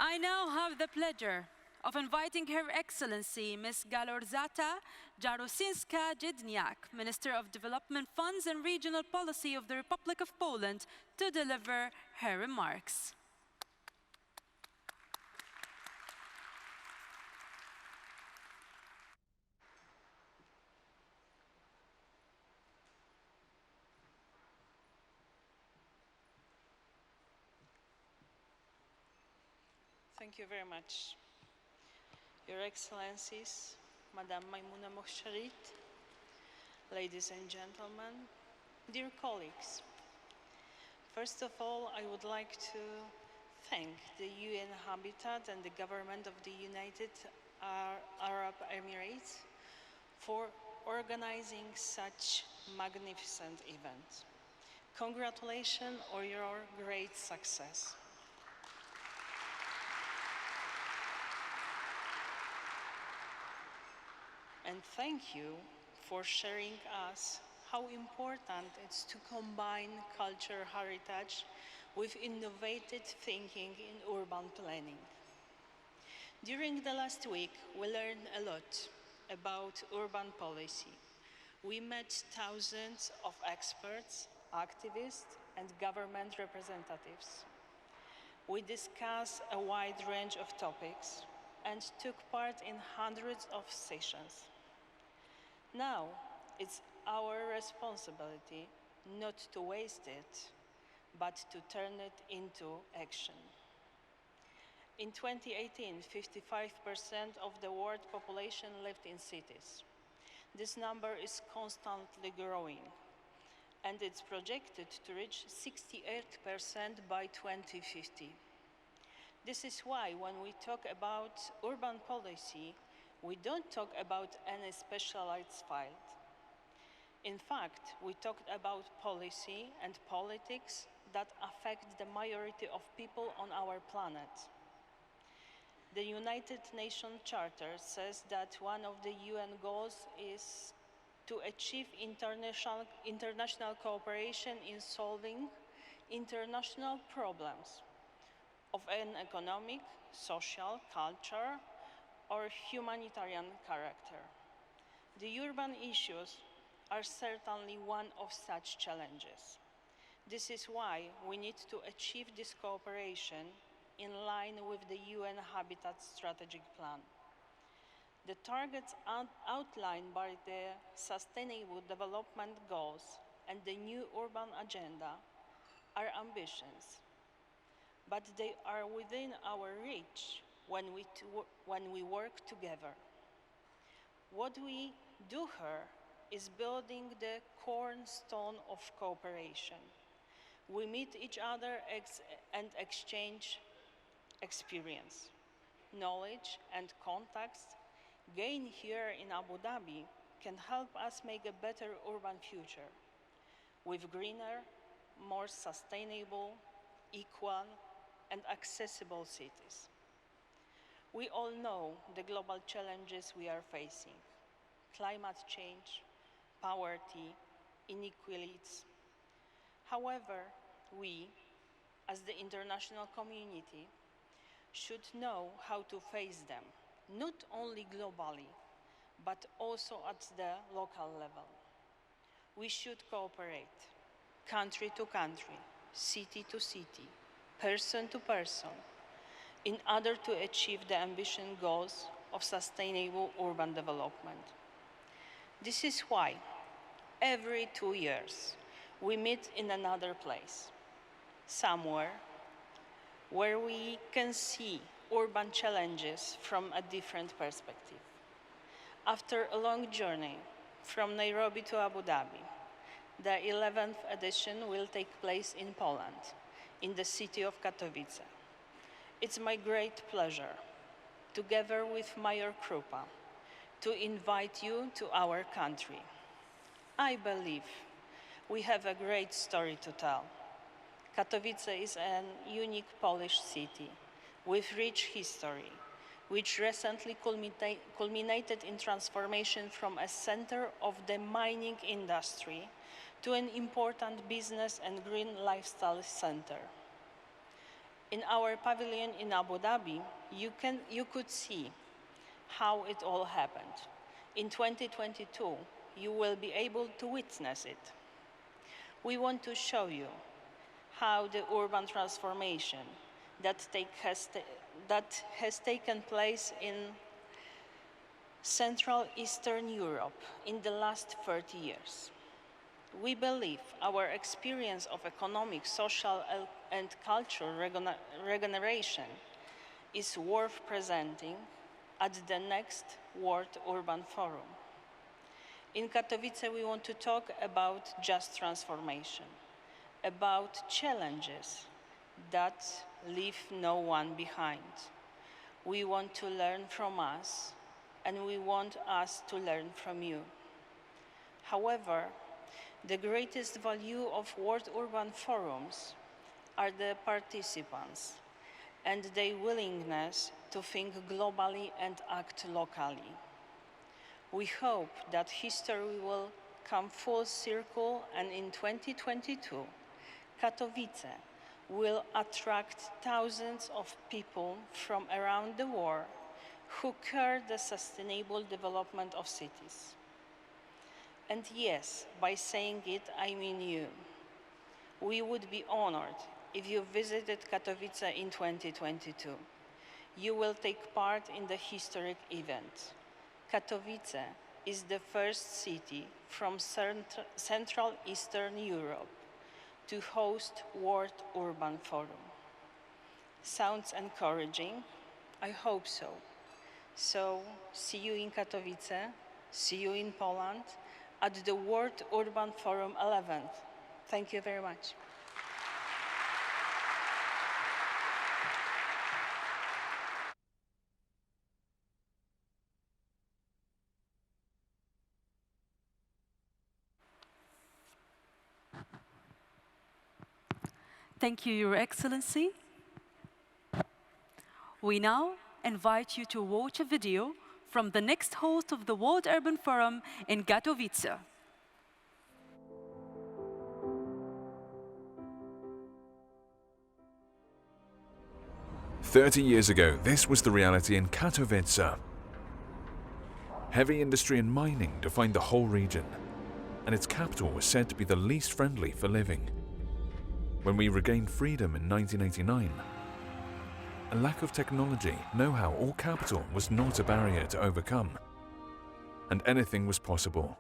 I now have the pleasure of inviting Her Excellency Ms. Malgorzata Jorzańska-Jedniak, Minister of Development Funds and Regional Policy of the Republic of Poland, to deliver her remarks. Thank you very much. Your Excellencies, Madame Maimunah Mohd Sharif, ladies and gentlemen, dear colleagues. First of all, I would like to thank the UN Habitat and the government of the United Arab Emirates for organizing such magnificent event. Congratulations on your great success. And thank you for sharing us how important it's to combine cultural heritage with innovative thinking in urban planning. During the last week, we learned a lot about urban policy. We met thousands of experts, activists, and government representatives. We discussed a wide range of topics and took part in hundreds of sessions. Now, it's our responsibility not to waste it, but to turn it into action. In 2018, 55% of the world population lived in cities. This number is constantly growing, and it's projected to reach 68% by 2050. This is why when we talk about urban policy, we don't talk about any specialized field. In fact, we talked about policy and politics that affect the majority of people on our planet. The United Nations Charter says that one of the UN goals is to achieve international cooperation in solving international problems of an economic, social, cultural, or humanitarian character. The urban issues are certainly one of such challenges. This is why we need to achieve this cooperation in line with the UN Habitat Strategic Plan. The targets outlined by the Sustainable Development Goals and the new urban agenda are ambitious, but they are within our reach when we work together. What we do here is building the cornerstone of cooperation. We meet each other and exchange experience, knowledge, and contacts gained here in Abu Dhabi can help us make a better urban future with greener, more sustainable, equal, and accessible cities. We all know the global challenges we are facing: climate change, poverty, inequalities. However, we, as the international community, should know how to face them, not only globally, but also at the local level. We should cooperate, country to country, city to city, person to person, in order to achieve the ambitious goals of sustainable urban development. This is why every 2 years we meet in another place, somewhere where we can see urban challenges from a different perspective. After a long journey from Nairobi to Abu Dhabi, the 11th edition will take place in Poland, in the city of Katowice. It's my great pleasure, together with Mayor Krupa, to invite you to our country. I believe we have a great story to tell. Katowice is a unique Polish city with rich history, which recently culminated in transformation from a center of the mining industry to an important business and green lifestyle center. In our pavilion in Abu Dhabi, you could see how it all happened. In 2022, you will be able to witness it. We want to show you how the urban transformation that has taken place in Central Eastern Europe in the last 30 years. We believe our experience of economic, social, and cultural regeneration is worth presenting at the next World Urban Forum. In Katowice, we want to talk about just transformation, about challenges that leave no one behind. We want to learn from us, and we want us to learn from you. However, the greatest value of World Urban Forums are the participants and their willingness to think globally and act locally. We hope that history will come full circle, and in 2022, Katowice will attract thousands of people from around the world who care the sustainable development of cities. And yes, by saying it, I mean you. We would be honored if you visited Katowice in 2022. You will take part in the historic event. Katowice is the first city from Central Eastern Europe to host World Urban Forum. Sounds encouraging? I hope so. So, see you in Katowice, see you in Poland, at the World Urban Forum 11th. Thank you very much. Thank you, Your Excellency. We now invite you to watch a video from the next host of the World Urban Forum in Katowice. 30 years ago, this was the reality in Katowice. Heavy industry and mining defined the whole region, and its capital was said to be the least friendly for living. When we regained freedom in 1989, a lack of technology, know-how, or capital was not a barrier to overcome, and anything was possible.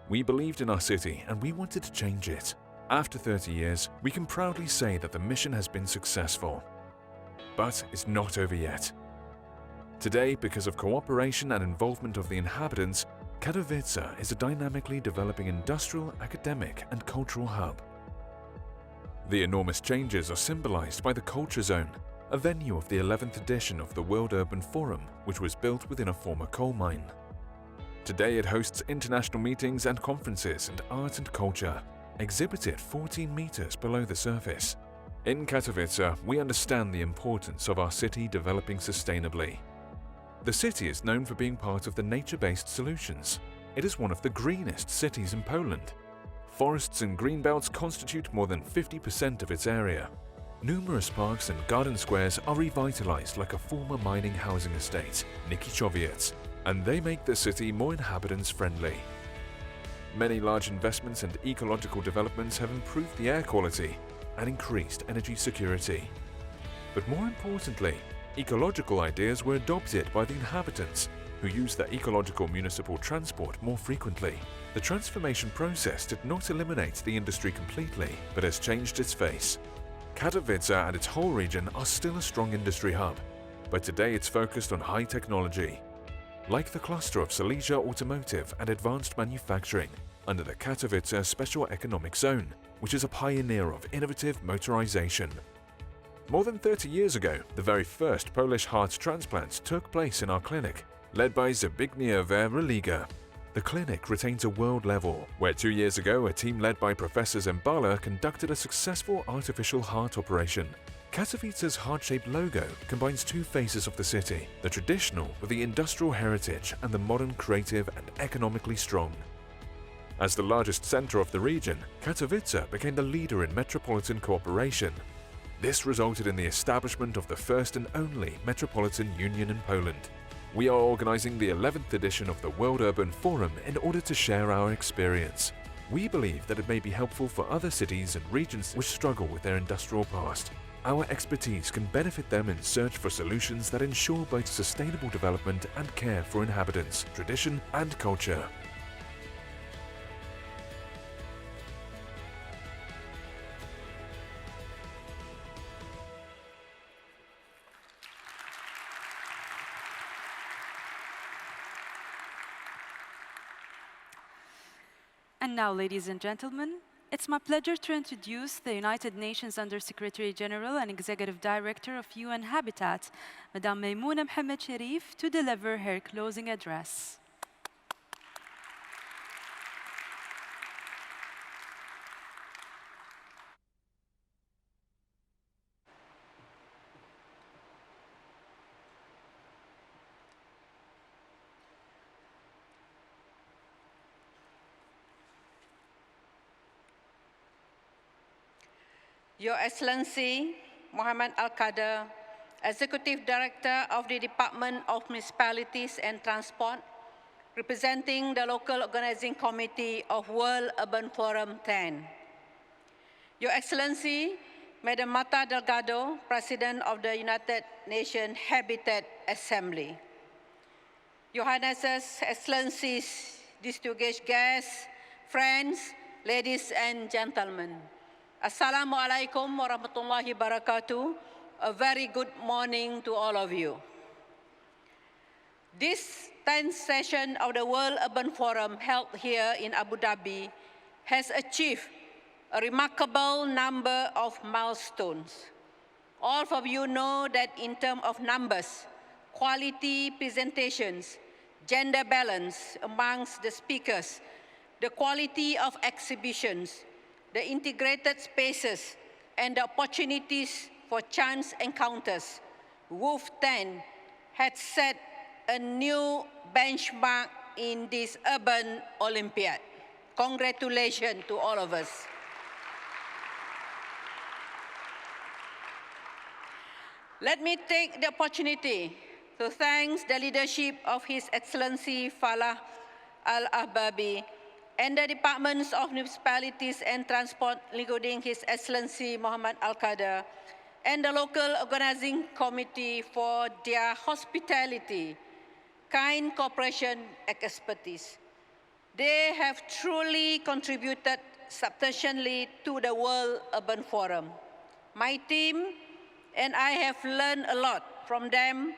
We believed in our city and we wanted to change it. After 30 years, we can proudly say that the mission has been successful. But it's not over yet. Today, because of cooperation and involvement of the inhabitants, Katowice is a dynamically developing industrial, academic, and cultural hub. The enormous changes are symbolized by the Culture Zone, a venue of the 11th edition of the World Urban Forum, which was built within a former coal mine. Today it hosts international meetings and conferences and art and culture, exhibited 14 meters below the surface. In Katowice, we understand the importance of our city developing sustainably. The city is known for being part of the nature-based solutions. It is one of the greenest cities in Poland. Forests and greenbelts constitute more than 50% of its area. Numerous parks and garden squares are revitalized like a former mining housing estate, Katowice, and they make the city more inhabitants-friendly. Many large investments and ecological developments have improved the air quality and increased energy security. But more importantly, ecological ideas were adopted by the inhabitants, who use their ecological municipal transport more frequently. The transformation process did not eliminate the industry completely, but has changed its face. Katowice and its whole region are still a strong industry hub, but today it's focused on high technology, like the cluster of Silesia Automotive and Advanced Manufacturing under the Katowice Special Economic Zone, which is a pioneer of innovative motorization. More than 30 years ago, the very first Polish heart transplants took place in our clinic, led by Zbigniew Religa. The clinic retains a world level, where 2 years ago a team led by Professor Zembala conducted a successful artificial heart operation. Katowice's heart-shaped logo combines two faces of the city, the traditional with the industrial heritage and the modern, creative and economically strong. As the largest center of the region, Katowice became the leader in metropolitan cooperation. This resulted in the establishment of the first and only metropolitan union in Poland. We are organizing the 11th edition of the World Urban Forum in order to share our experience. We believe that it may be helpful for other cities and regions which struggle with their industrial past. Our expertise can benefit them in search for solutions that ensure both sustainable development and care for inhabitants, tradition and culture. And now, ladies and gentlemen, it's my pleasure to introduce the United Nations Undersecretary General and Executive Director of UN Habitat, Madame Maimunah Mohd Sharif, to deliver her closing address. Your Excellency, Mohammed Al-Qadir, Executive Director of the Department of Municipalities and Transport, representing the Local Organizing Committee of World Urban Forum 10. Your Excellency, Madam Marta Delgado, President of the United Nations Habitat Assembly. Your Highnesses, Excellencies, distinguished guests, friends, ladies and gentlemen. Assalamu alaikum wa rahmatullahi barakatuh. A very good morning to all of you. This 10th session of the World Urban Forum held here in Abu Dhabi has achieved a remarkable number of milestones. All of you know that in terms of numbers, quality presentations, gender balance amongst the speakers, the quality of exhibitions, the integrated spaces, and the opportunities for chance encounters, WUF10 had set a new benchmark in this urban Olympiad. Congratulations to all of us. Let me take the opportunity to thank the leadership of His Excellency Falah Al-Ahbabi and the Departments of Municipalities and Transport, including His Excellency Muhammad Al-Qadar, and the local organizing committee for their hospitality, kind cooperation, and expertise. They have truly contributed substantially to the World Urban Forum. My team and I have learned a lot from them,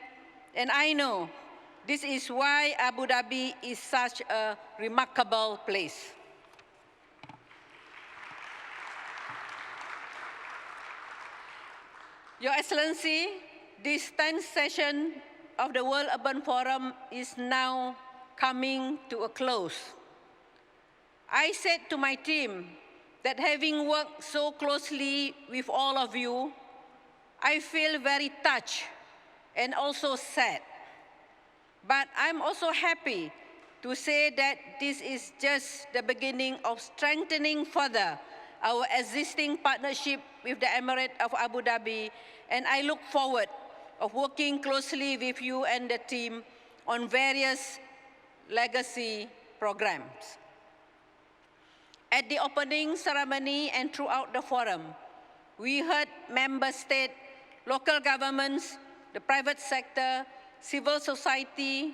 and I know this is why Abu Dhabi is such a remarkable place. Your Excellency, this 10th session of the World Urban Forum is now coming to a close. I said to my team that having worked so closely with all of you, I feel very touched and also sad. But I'm also happy to say that this is just the beginning of strengthening further our existing partnership with the Emirate of Abu Dhabi, and I look forward of working closely with you and the team on various legacy programs. At the opening ceremony and throughout the forum, we heard member states, local governments, the private sector, civil society,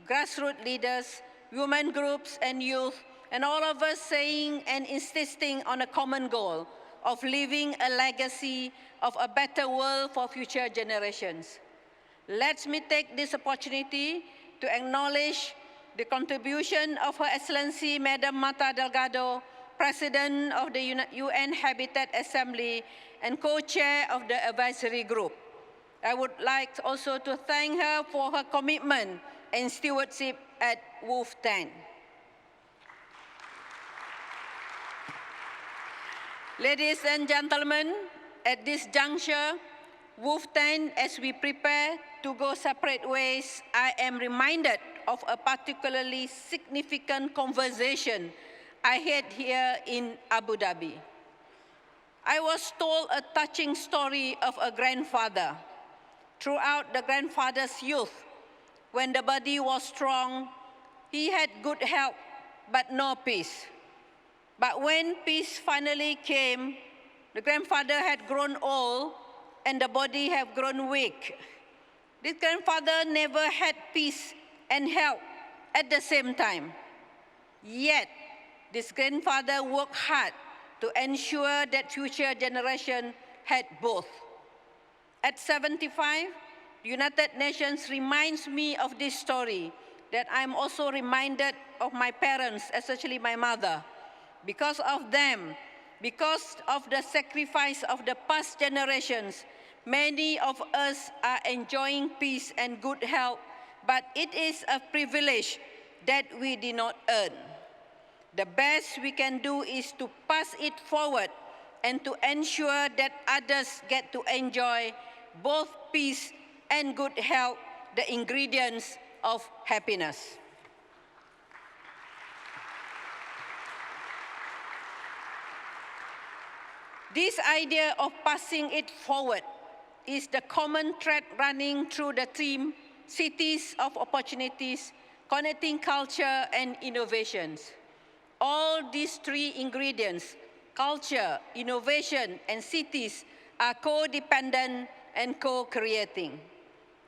grassroots leaders, women groups, and youth, and all of us saying and insisting on a common goal of leaving a legacy of a better world for future generations. Let me take this opportunity to acknowledge the contribution of Her Excellency Madam Mata Delgado, President of the UN Habitat Assembly and co-chair of the advisory group. I would like also to thank her for her commitment and stewardship at WUF10. Ladies and gentlemen, at this juncture, WUF10, as we prepare to go separate ways, I am reminded of a particularly significant conversation I had here in Abu Dhabi. I was told a touching story of a grandfather. Throughout the grandfather's youth, when the body was strong, he had good health, but no peace. But when peace finally came, the grandfather had grown old and the body had grown weak. This grandfather never had peace and health at the same time. Yet, this grandfather worked hard to ensure that future generations had both. At 75, the United Nations reminds me of this story, that I'm also reminded of my parents, especially my mother. Because of them, because of the sacrifice of the past generations, many of us are enjoying peace and good health, but it is a privilege that we did not earn. The best we can do is to pass it forward and to ensure that others get to enjoy both peace and good health, the ingredients of happiness. This idea of passing it forward is the common thread running through the theme, Cities of Opportunities, Connecting Culture and Innovations. All these three ingredients, culture, innovation, and cities, are co-dependent and co-creating.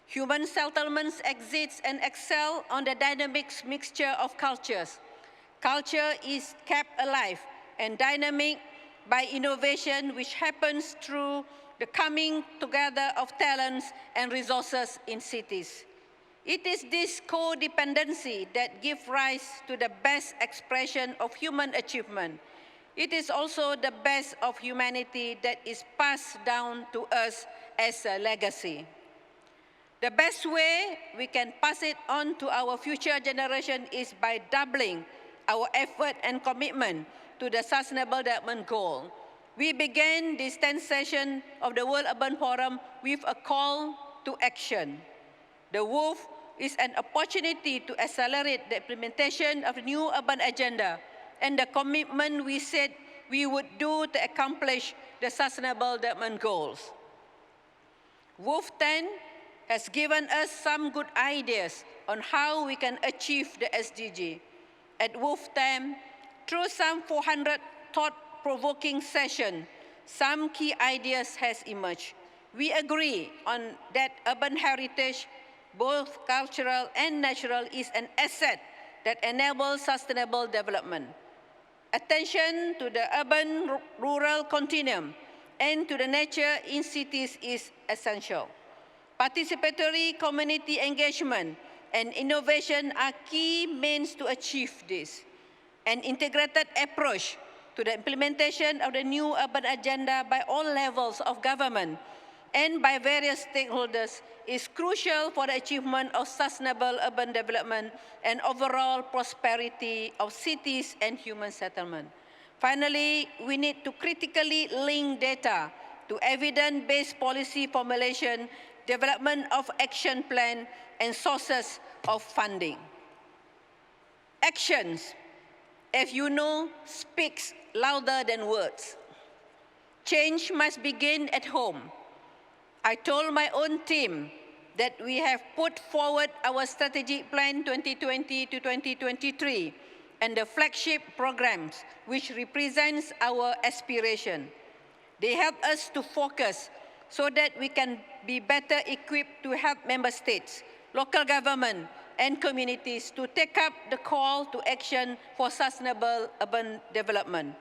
Human settlements exist and excel on the dynamic mixture of cultures. Culture is kept alive and dynamic by innovation, which happens through the coming together of talents and resources in cities. It is this codependency that gives rise to the best expression of human achievement. It is also the best of humanity that is passed down to us as a legacy. The best way we can pass it on to our future generation is by doubling our effort and commitment to the Sustainable Development Goal. We began this 10th session of the World Urban Forum with a call to action. The WUF is an opportunity to accelerate the implementation of the new urban agenda and the commitment we said we would do to accomplish the Sustainable Development Goals. WUF10 has given us some good ideas on how we can achieve the SDG. At WUF10, through some 400 thought-provoking sessions, some key ideas has emerged. We agree on that urban heritage, both cultural and natural, is an asset that enables sustainable development. Attention to the urban-rural continuum and to the nature in cities is essential. Participatory community engagement and innovation are key means to achieve this. An integrated approach to the implementation of the new urban agenda by all levels of government and by various stakeholders is crucial for the achievement of sustainable urban development and overall prosperity of cities and human settlement. Finally, we need to critically link data to evidence-based policy formulation, development of action plan, and sources of funding. Actions, as you know, speaks louder than words. Change must begin at home. I told my own team that we have put forward our strategic plan 2020 to 2023 and the flagship programs which represents our aspiration. They help us to focus so that we can be better equipped to help member states, local government, and communities to take up the call to action for sustainable urban development.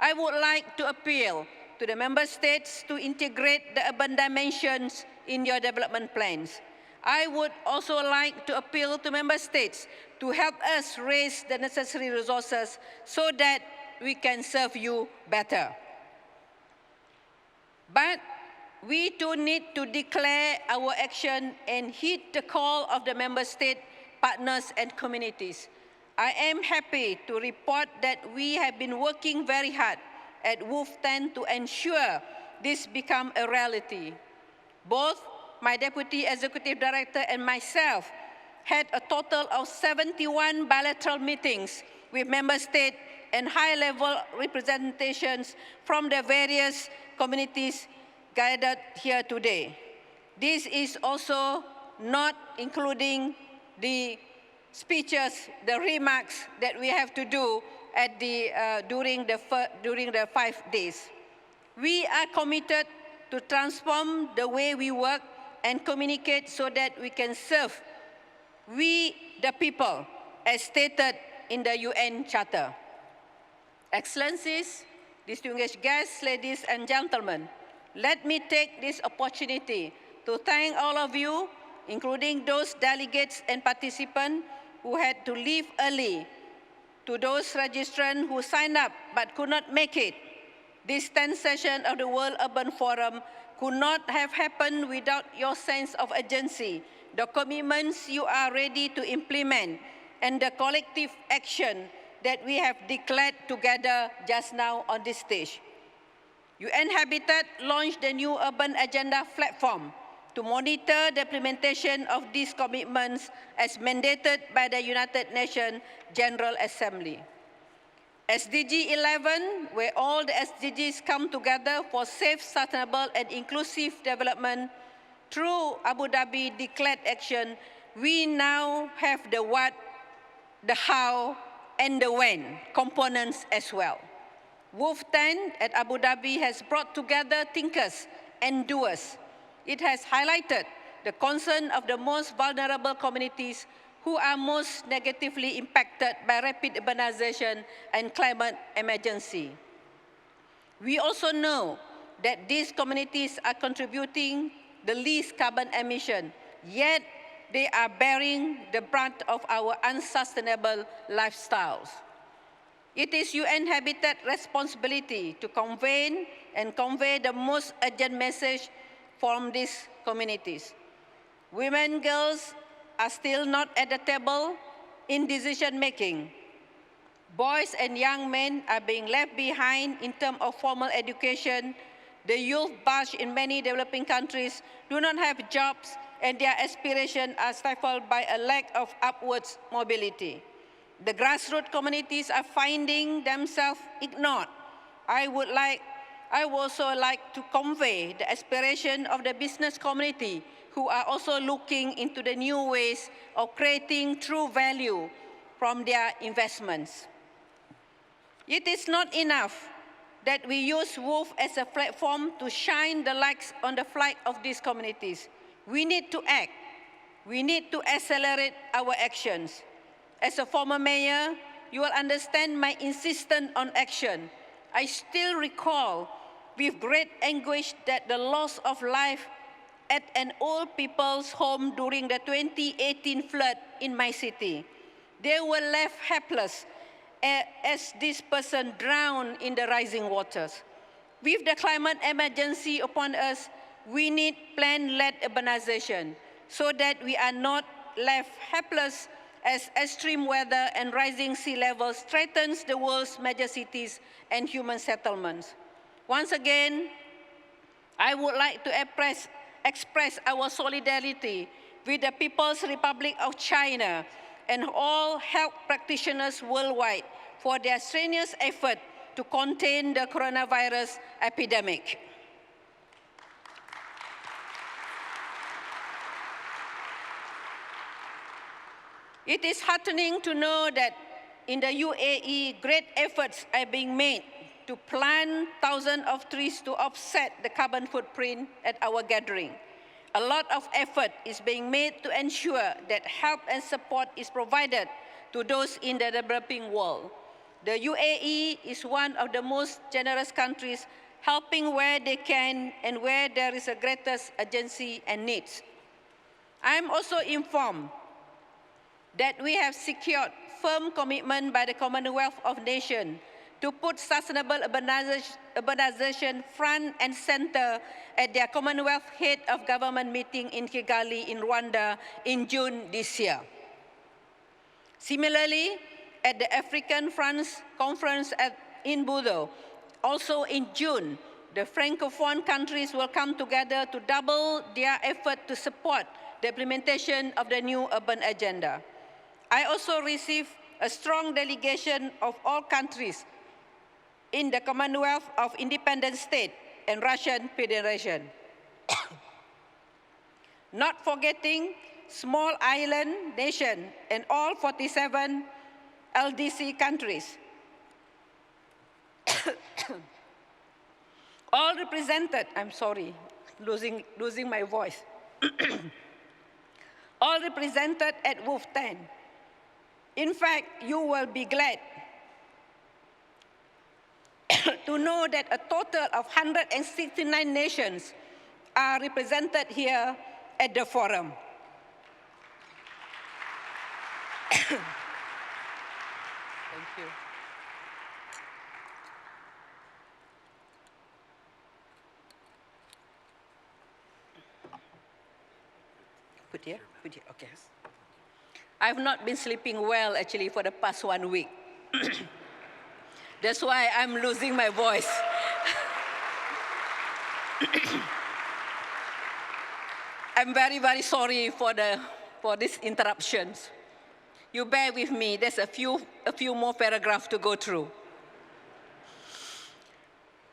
I would like to appeal to the member states to integrate the urban dimensions in your development plans. I would also like to appeal to member states to help us raise the necessary resources so that we can serve you better. But we too need to declare our action and heed the call of the member state partners and communities. I am happy to report that we have been working very hard at WUF10 to ensure this become a reality. Both my Deputy Executive Director and myself had a total of 71 bilateral meetings with member states and high-level representations from the various communities gathered here today. This is also not including the speeches, the remarks that we have to do at during the 5 days. We are committed to transform the way we work and communicate so that we can serve we the people as stated in the UN Charter. Excellencies, distinguished guests, ladies and gentlemen, let me take this opportunity to thank all of you, including those delegates and participants who had to leave early, to those registrants who signed up but could not make it. This 10th session of the World Urban Forum could not have happened without your sense of urgency, the commitments you are ready to implement, and the collective action that we have declared together just now on this stage. UN Habitat launched the new Urban Agenda platform to monitor the implementation of these commitments as mandated by the United Nations General Assembly. SDG 11, where all the SDGs come together for safe, sustainable, and inclusive development, through Abu Dhabi Declared Action, we now have the what, the how, and the when components as well. WUF10 at Abu Dhabi has brought together thinkers and doers. It has highlighted the concern of the most vulnerable communities who are most negatively impacted by rapid urbanization and climate emergency. We also know that these communities are contributing the least carbon emission, yet they are bearing the brunt of our unsustainable lifestyles. It is UN Habitat responsibility to convey the most urgent message from these communities. Women, girls are still not at the table in decision making. Boys and young men are being left behind in terms of formal education. The youth bulge in many developing countries do not have jobs and their aspirations are stifled by a lack of upwards mobility. The grassroots communities are finding themselves ignored. I would also like to convey the aspiration of the business community who are also looking into the new ways of creating true value from their investments. It is not enough that we use WUF as a platform to shine the lights on the flag of these communities. We need to act. We need to accelerate our actions. As a former mayor, you will understand my insistence on action. I still recall with great anguish that the loss of life at an old people's home during the 2018 flood in my city. They were left helpless as this person drowned in the rising waters. With the climate emergency upon us, we need plan-led urbanization so that we are not left helpless as extreme weather and rising sea levels threatens the world's major cities and human settlements. Once again, I would like to express our solidarity with the People's Republic of China and all health practitioners worldwide for their strenuous effort to contain the coronavirus epidemic. It is heartening to know that in the UAE, great efforts are being made to plant thousands of trees to offset the carbon footprint at our gathering. A lot of effort is being made to ensure that help and support is provided to those in the developing world. The UAE is one of the most generous countries, helping where they can and where there is a greatest urgency and needs. I am also informed that we have secured firm commitment by the Commonwealth of Nations to put sustainable urbanization front and center at their Commonwealth Head of Government meeting in Kigali in Rwanda in June this year. Similarly, at the African France Conference in Bordeaux, also in June, the Francophone countries will come together to double their effort to support the implementation of the new urban agenda. I also received a strong delegation of all countries in the Commonwealth of Independent States and Russian Federation. Not forgetting small island nation and all 47 LDC countries. All represented, I'm sorry, losing my voice. All represented at WUF10. In fact, you will be glad to know that a total of 169 nations are represented here at the forum. Thank you. Put here, okay. I've not been sleeping well, actually, for the past 1 week. That's why I'm losing my voice. I'm very, very sorry for these interruptions. You bear with me, there's a few more paragraphs to go through.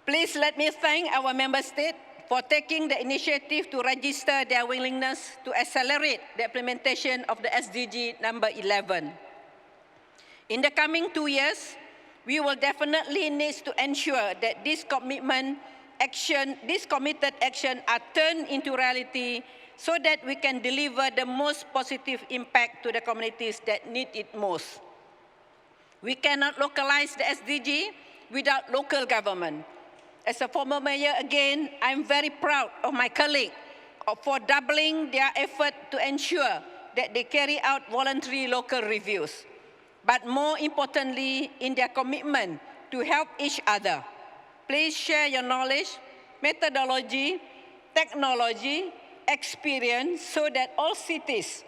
Please let me thank our member state for taking the initiative to register their willingness to accelerate the implementation of the SDG number 11. In the coming 2 years, we will definitely need to ensure that this committed action are turned into reality so that we can deliver the most positive impact to the communities that need it most. We cannot localize the SDG without local government. As a former mayor, again, I'm very proud of my colleagues for doubling their effort to ensure that they carry out voluntary local reviews, but more importantly, in their commitment to help each other. Please share your knowledge, methodology, technology, experience, so that all cities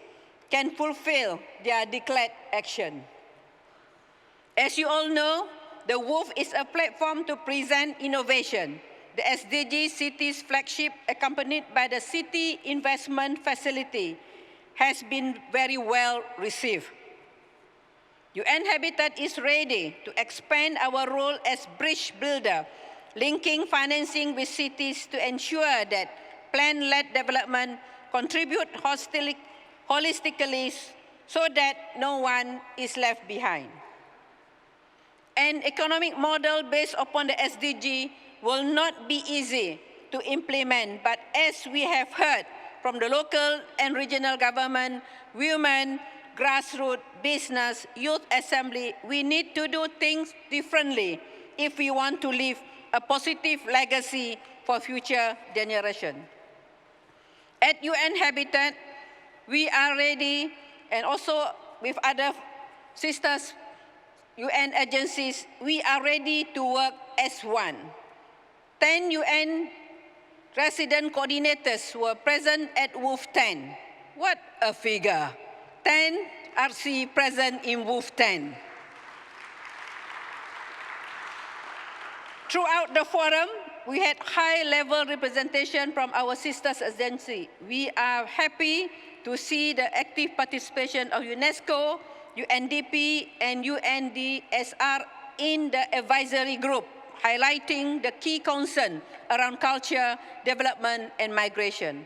can fulfill their declared action. As you all know, the WUF is a platform to present innovation, the SDG Cities flagship, accompanied by the City Investment Facility, has been very well received. UN Habitat is ready to expand our role as bridge builder, linking financing with cities to ensure that plan-led development contribute holistically so that no one is left behind. An economic model based upon the SDG will not be easy to implement, but as we have heard from the local and regional government, women, grassroots, business, youth assembly, we need to do things differently if we want to leave a positive legacy for future generations. At UN Habitat, we are ready, and also with other sisters UN agencies, we are ready to work as one. 10 UN resident coordinators were present at WUF10. What a figure. 10 RC present in WUF10. Throughout the forum, we had high-level representation from our sisters agency. We are happy to see the active participation of UNESCO, UNDP, and UNDSR in the advisory group, highlighting the key concern around culture, development, and migration.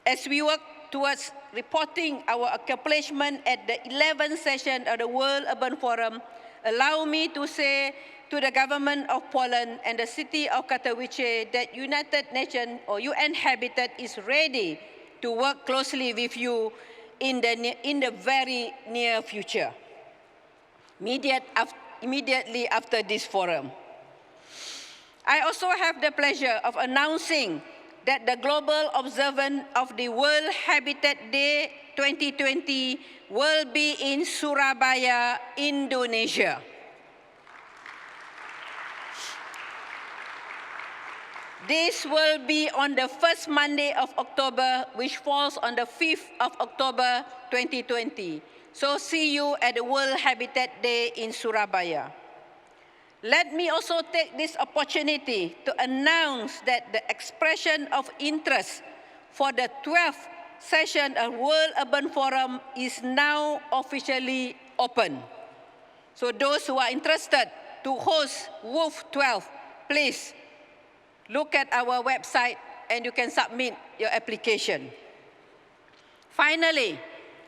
As we work towards reporting our accomplishment at the 11th session of the World Urban Forum, allow me to say to the government of Poland and the city of Katowice that United Nations or UN Habitat is ready to work closely with you in the very near future, immediately after this forum. I also have the pleasure of announcing that the global observance of the World Habitat Day 2020 will be in Surabaya, Indonesia. This will be on the first Monday of October, which falls on the 5th of October 2020. So see you at the World Habitat Day in Surabaya. Let me also take this opportunity to announce that the expression of interest for the 12th session of World Urban Forum is now officially open. So those who are interested to host WUF12, please look at our website and you can submit your application. Finally,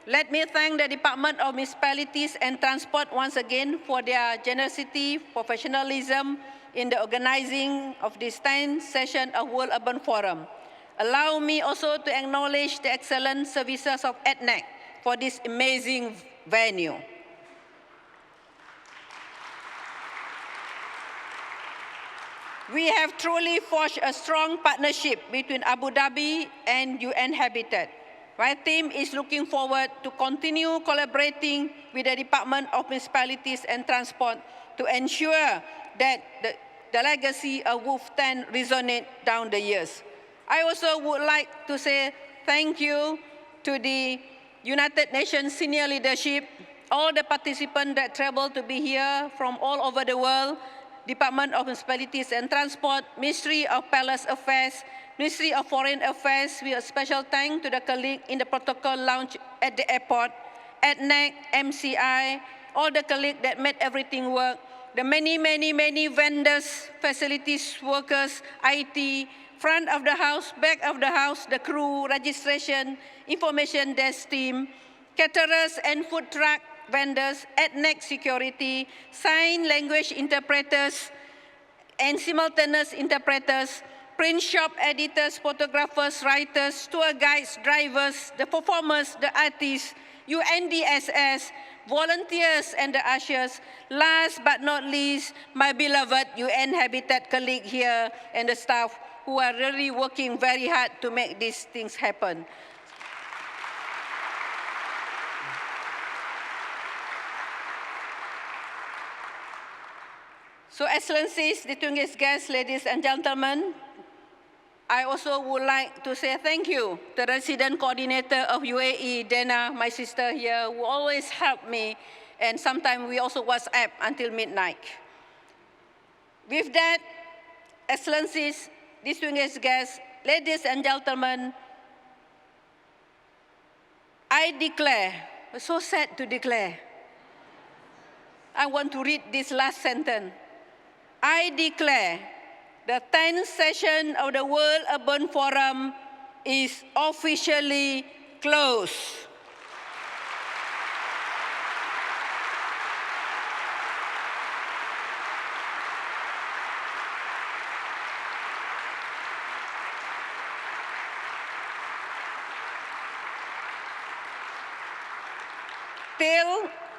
let me thank the Department of Municipalities and Transport once again for their generosity, professionalism in the organizing of this 10th session of World Urban Forum. Allow me also to acknowledge the excellent services of ETNEC for this amazing venue. We have truly forged a strong partnership between Abu Dhabi and UN Habitat. My team is looking forward to continue collaborating with the Department of Municipalities and Transport to ensure that the legacy of WUF10 resonates down the years. I also would like to say thank you to the United Nations senior leadership, all the participants that traveled to be here from all over the world, Department of Municipalities and Transport, Ministry of Palace Affairs, Ministry of Foreign Affairs, with a special thanks to the colleague in the protocol lounge at the airport, ETNEC, MCI, all the colleagues that made everything work, the many vendors, facilities workers, IT, front of the house, back of the house, the crew, registration, information desk team, caterers and food truck vendors, ETNEC security, sign language interpreters and simultaneous interpreters, print shop editors, photographers, writers, tour guides, drivers, the performers, the artists, UNDSS, volunteers and the ushers. Last but not least, my beloved UN Habitat colleague here and the staff who are really working very hard to make these things happen. So, Excellencies, distinguished guests, ladies and gentlemen, I also would like to say thank you to the resident coordinator of UAE, Dana, my sister here, who always helped me, and sometimes we also WhatsApp until midnight. With that, Excellencies, distinguished guests, ladies and gentlemen, I declare, it's so sad to declare. I want to read this last sentence. I declare the 10th session of the World Urban Forum is officially closed.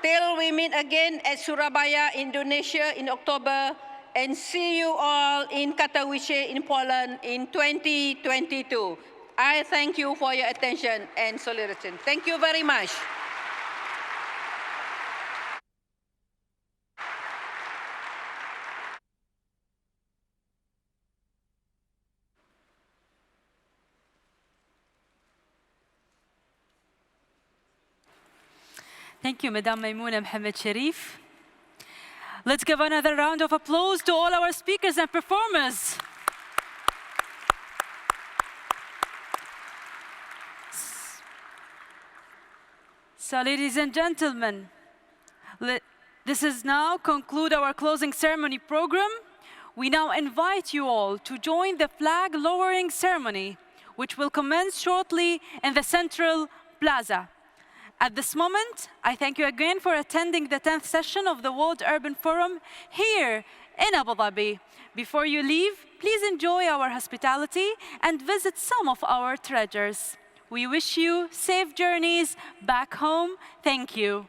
Till we meet again at Surabaya, Indonesia in October, and see you all in Katowice in Poland in 2022. I thank you for your attention and solidarity. Thank you very much. Thank you, Madam Maimunah Mohd Sharif. Let's give another round of applause to all our speakers and performers. So, ladies and gentlemen, this is now conclude our closing ceremony program. We now invite you all to join the flag lowering ceremony, which will commence shortly in the Central Plaza. At this moment, I thank you again for attending the 10th session of the World Urban Forum here in Abu Dhabi. Before you leave, please enjoy our hospitality and visit some of our treasures. We wish you safe journeys back home. Thank you.